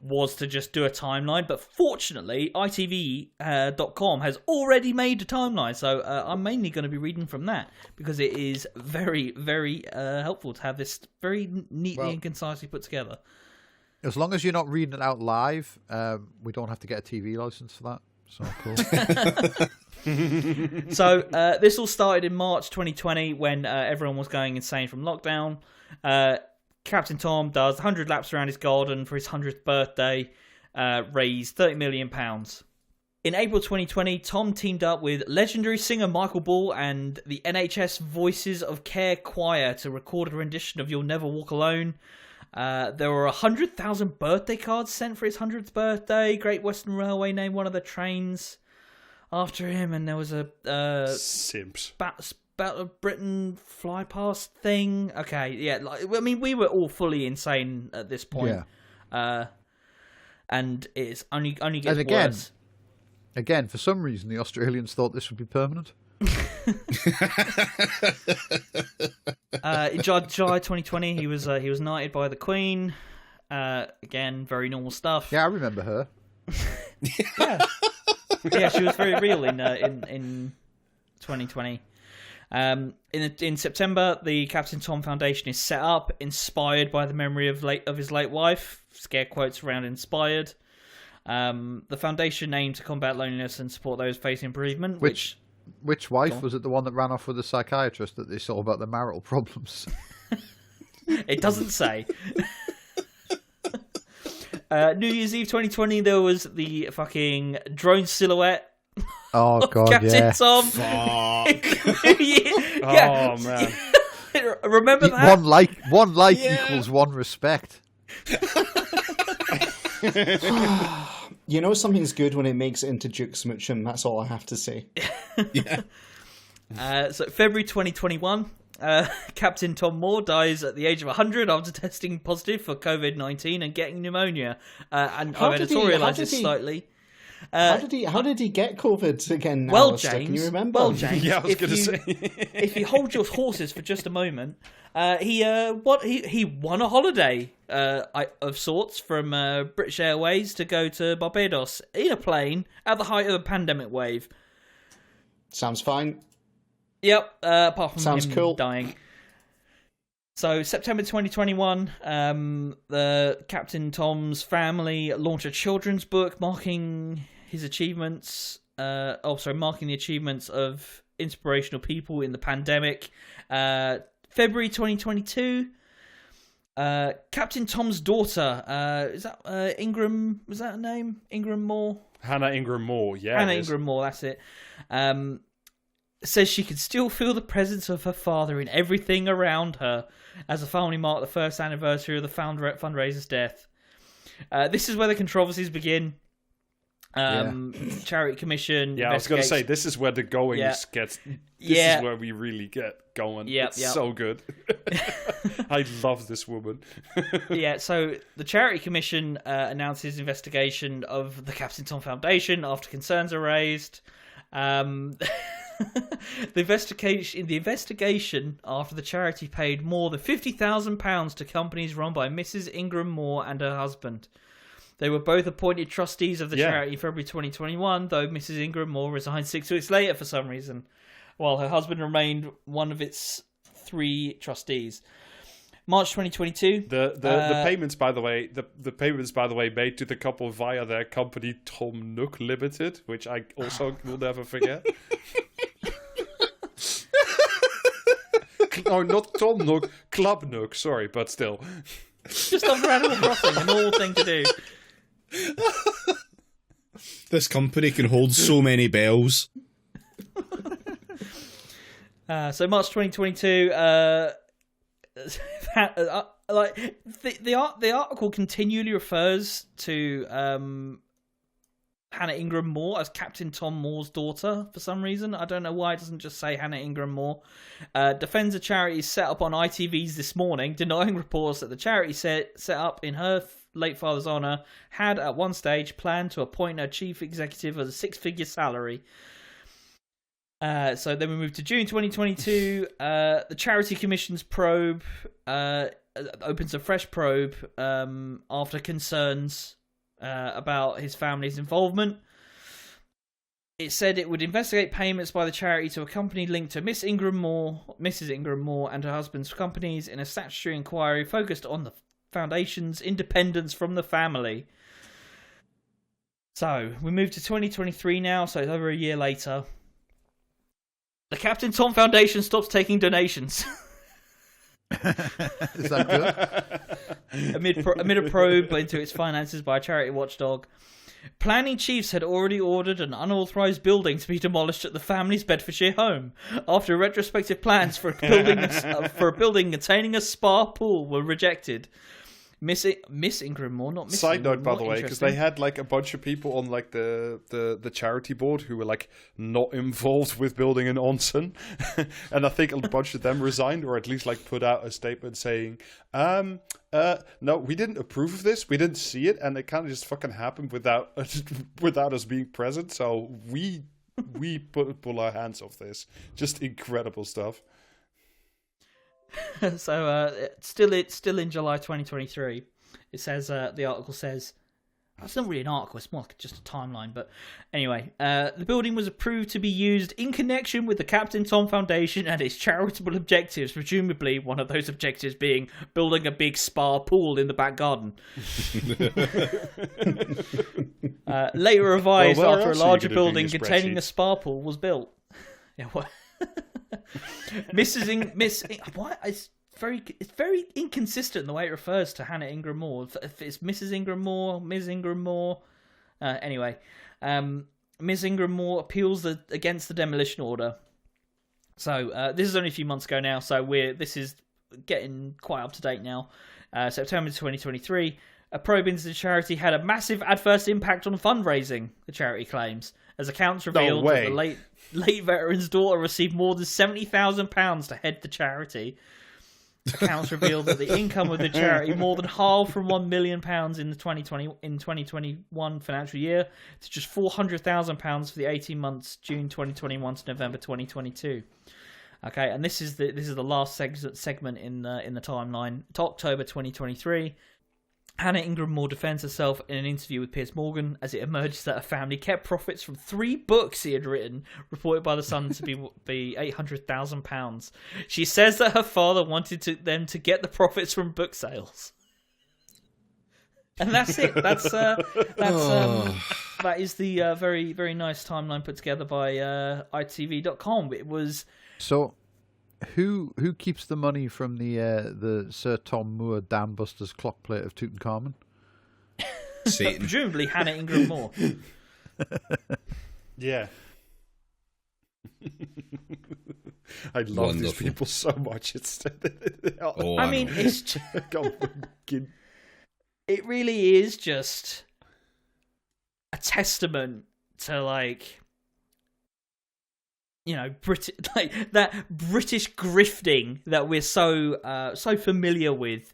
was to just do a timeline. But fortunately, ITV.com has already made a timeline, so I'm mainly going to be reading from that because it is very, very helpful to have this very neatly and concisely put together. As long as you're not reading it out live, we don't have to get a TV license for that. So cool. So this all started in March 2020 when everyone was going insane from lockdown. Captain Tom does 100 laps around his garden for his 100th birthday, raised £30 million. In April 2020, Tom teamed up with legendary singer Michael Ball and the NHS Voices of Care Choir to record a rendition of You'll Never Walk Alone. There were 100,000 birthday cards sent for his 100th birthday. Great Western Railway named one of the trains after him, and there was a Simps. Battle of Britain fly past thing. Okay, yeah. We were all fully insane at this point. Yeah. And it's only gets And again, worse. Again, for some reason, the Australians thought this would be permanent. In July 2020, he was knighted by the Queen. Again, very normal stuff. Yeah, I remember her. Yeah, she was very real in 2020. In September, the Captain Tom Foundation is set up, inspired by the memory of his late wife. Scare quotes around inspired. The foundation aimed to combat loneliness and support those facing bereavement. Which wife was it? The one that ran off with the psychiatrist that they saw about the marital problems? It doesn't say. New Year's Eve 2020, there was the fucking drone silhouette. Oh god, Captain yeah. Tom. Fuck. Yeah. Oh man. Remember that? One like Yeah. equals one respect. You know something's good when it makes it into Duke Smoochum. That's all I have to say. Yeah. So February 2021, Captain Tom Moore dies at the age of 100 after testing positive for COVID-19 and getting pneumonia. And How I've did he- editorialised this slightly. How did he get COVID again? Well, Alistair? James. Can you remember? Well, James. Yeah, I was if going to you- say. if you hold your horses for just a moment, he won a holiday of sorts from British Airways to go to Barbados in a plane at the height of the pandemic wave. Sounds fine. Yep, apart from Sounds him cool. dying. So September 2021, the Captain Tom's family launched a children's book marking his achievements. Marking the achievements of inspirational people in the pandemic. February 2022, Captain Tom's daughter, is that Ingram? Was that her name? Ingram Moore? Hannah Ingram Moore, yeah. Hannah it is. Ingram Moore, that's it. Says she could still feel the presence of her father in everything around her as the family marked the first anniversary of the fundraiser's death. This is where the controversies begin. Charity Commission. Yeah, I was going to say, this is where the going gets... This is where we really get going. It's so good. I love this woman. Yeah, so the Charity Commission announces investigation of the Captain Tom Foundation after concerns are raised. The investigation after the charity paid more than £50,000 to companies run by Mrs. Ingram Moore and her husband. They were both appointed trustees of the charity in February 2021, though Mrs. Ingram Moore resigned 6 weeks later for some reason, while her husband remained one of its 3 trustees. March 2022. The payments, by the way, made to the couple via their company Tom Nook Limited, which I also will never forget. Oh, not Tom Nook, Club Nook. Sorry, but still. Just after Animal Crossing, a normal thing to do. This company can hold so many bells. So March 2022. The article continually refers to Hannah Ingram Moore as Captain Tom Moore's daughter for some reason. I don't know why it doesn't just say Hannah Ingram Moore. Defends a charity set up on ITV's This Morning, denying reports that the charity set up in her late father's honour had at one stage planned to appoint her chief executive at a 6-figure salary. So then we move to June 2022. The Charity Commission's probe opens a fresh probe after concerns about his family's involvement. It said it would investigate payments by the charity to a company linked to Mrs. Ingram Moore and her husband's companies in a statutory inquiry focused on the foundation's independence from the family. So we move to 2023 now, so it's over a year later. The Captain Tom Foundation stops taking donations. Is that good? Amid a probe into its finances by a charity watchdog. Planning chiefs had already ordered an unauthorised building to be demolished at the family's Bedfordshire home after retrospective plans for a building containing a spa pool were rejected. Miss Ingram Moore, not Miss Side Ingram note, by Moore, the way, because they had like a bunch of people on like the charity board who were like not involved with building an onsen, and I think a bunch of them resigned, or at least like put out a statement saying, no, we didn't approve of this, we didn't see it, and it kind of just fucking happened without us being present, so we pull our hands off this. Just incredible stuff. So it's still in July 2023. It says the article says it's not really an article; it's more like just a timeline. But anyway, the building was approved to be used in connection with the Captain Tom Foundation and its charitable objectives. Presumably, one of those objectives being building a big spa pool in the back garden. Later revised after a larger building containing a spa pool was built. Yeah, what? Miss what? It's very inconsistent in the way it refers to Hannah Ingram Moore. If it's Mrs. Ingram Moore, Ms. Ingram Moore. Anyway, Ms. Ingram Moore appeals against the demolition order. So this is only a few months ago now. So this is getting quite up to date now. September 2023, a probe into the charity had a massive adverse impact on fundraising, the charity claims, as accounts revealed that the late veteran's daughter received more than £70,000 to head the charity. Accounts revealed that the income of the charity more than halved from £1 million in the 2021 financial year to just £400,000 for the 18 months June 2021 to November 2022. Okay, and this is the last segment in the timeline. To October 2023. Hannah Ingram Moore defends herself in an interview with Piers Morgan as it emerges that her family kept profits from 3 books he had written, reported by The Sun to be £800,000. She says that her father wanted them to get the profits from book sales. And that's it. That is the very, very nice timeline put together by ITV.com. It was... So... Who keeps the money from the Sir Tom Moore Dam Busters clock plate of Tutankhamun? Satan. Presumably Hannah Ingram Moore. Yeah. I love these people so much. It's I mean, it's just, it really is just a testament to, like, you know, that British grifting that we're so familiar with,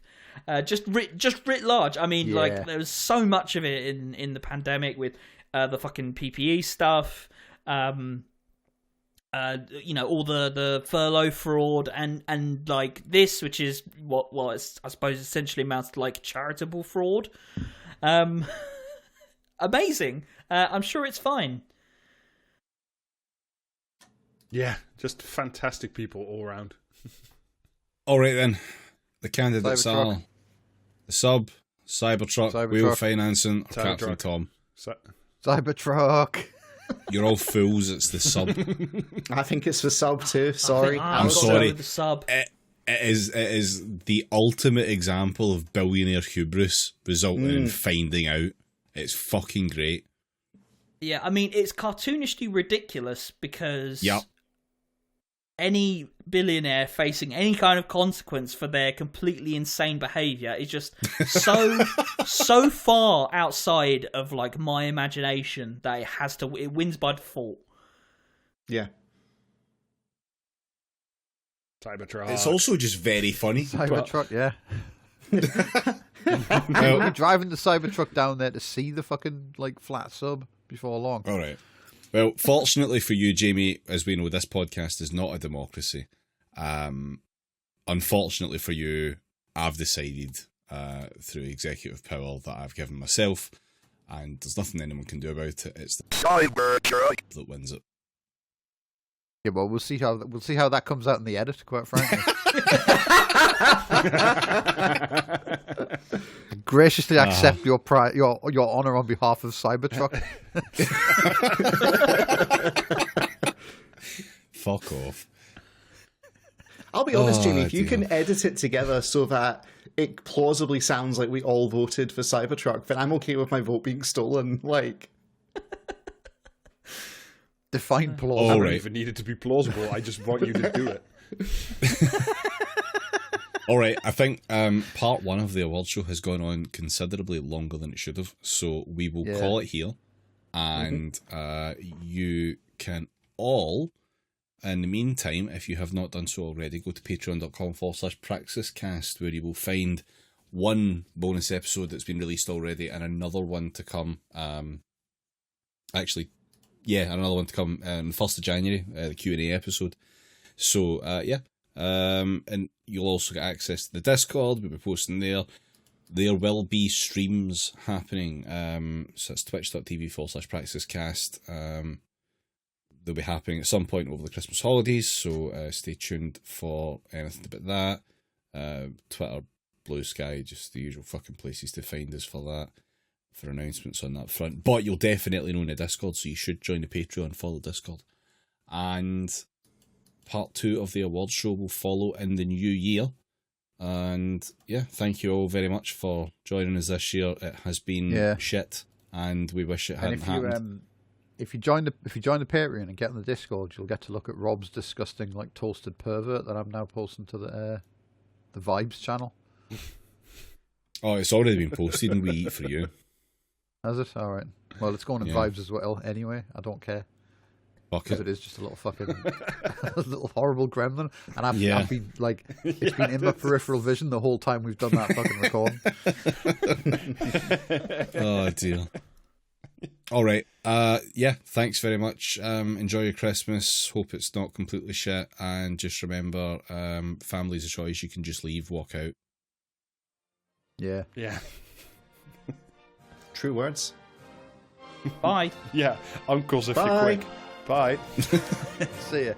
just writ large. I mean, like, there was so much of it in the pandemic with the fucking PPE stuff, you know, all the furlough fraud and like this, which is what it's, I suppose, essentially amounts to like charitable fraud. Amazing. I'm sure it's fine. Yeah, just fantastic people all around. All right then, the candidates are the Sub, Cybertruck, Wheel Financing, or Captain Tom. Cybertruck. You're all fools. It's the Sub. I think it's the Sub too. Sorry, I'm sorry. The Sub. It is the ultimate example of billionaire hubris resulting in finding out. It's fucking great. Yeah, I mean, it's cartoonishly ridiculous because yep. Any billionaire facing any kind of consequence for their completely insane behaviour is just so far outside of like my imagination that it wins by default. Yeah. Cybertruck. It's also just very funny. Cybertruck, yeah. We'll be driving the Cybertruck down there to see the fucking like flat sub before long. All right. Well, fortunately for you, Jamie, as we know, this podcast is not a democracy. Unfortunately for you, I've decided through executive power that I've given myself, and there's nothing anyone can do about it. It's the Cybertruck that wins it. Yeah, well, we'll see how that comes out in the edit. Quite frankly, I graciously accept your honour on behalf of Cybertruck. Fuck off. I'll be honest, Jamie, if you can edit it together so that it plausibly sounds like we all voted for Cybertruck, then I'm okay with my vote being stolen. Like, define plausible. I don't even need it to be plausible. I just want you to do it. All right, I think part 1 of the award show has gone on considerably longer than it should have, so we will call it here, and you can all, in the meantime, if you have not done so already, go to patreon.com/praxescast, where you will find one bonus episode that's been released already and another one to come. Another one to come on the 1st of January, the Q&A episode. So, and you'll also get access to the Discord. We'll be posting there. There will be streams happening. So it's twitch.tv/praxescast. They'll be happening at some point over the Christmas holidays, so stay tuned for anything about that. Twitter, BlueSky, just the usual fucking places to find us for that, for announcements on that front. But you'll definitely know in the Discord, so you should join the Patreon for the Discord. And part 2 of the awards show will follow in the new year. And yeah, thank you all very much for joining us this year. It has been shit, and we wish it hadn't happened. If you join the Patreon and get on the Discord, you'll get to look at Rob's disgusting like toasted pervert that I'm now posting to the Vibes channel. Oh, it's already been posted and we eat for you. Has it? All right. Well, it's going in Yeah. Vibes as well. Anyway, I don't care Fuck because it. it is just a little fucking a little horrible gremlin, and I've been like, it's been in my peripheral vision the whole time we've done that fucking recording. Oh dear. All right. Yeah. Thanks very much. Enjoy your Christmas. Hope it's not completely shit. And just remember, family's a choice. You can just leave, walk out. Yeah. Yeah. True words. Bye. Yeah. Uncles if Bye. you're quick. Bye. See ya.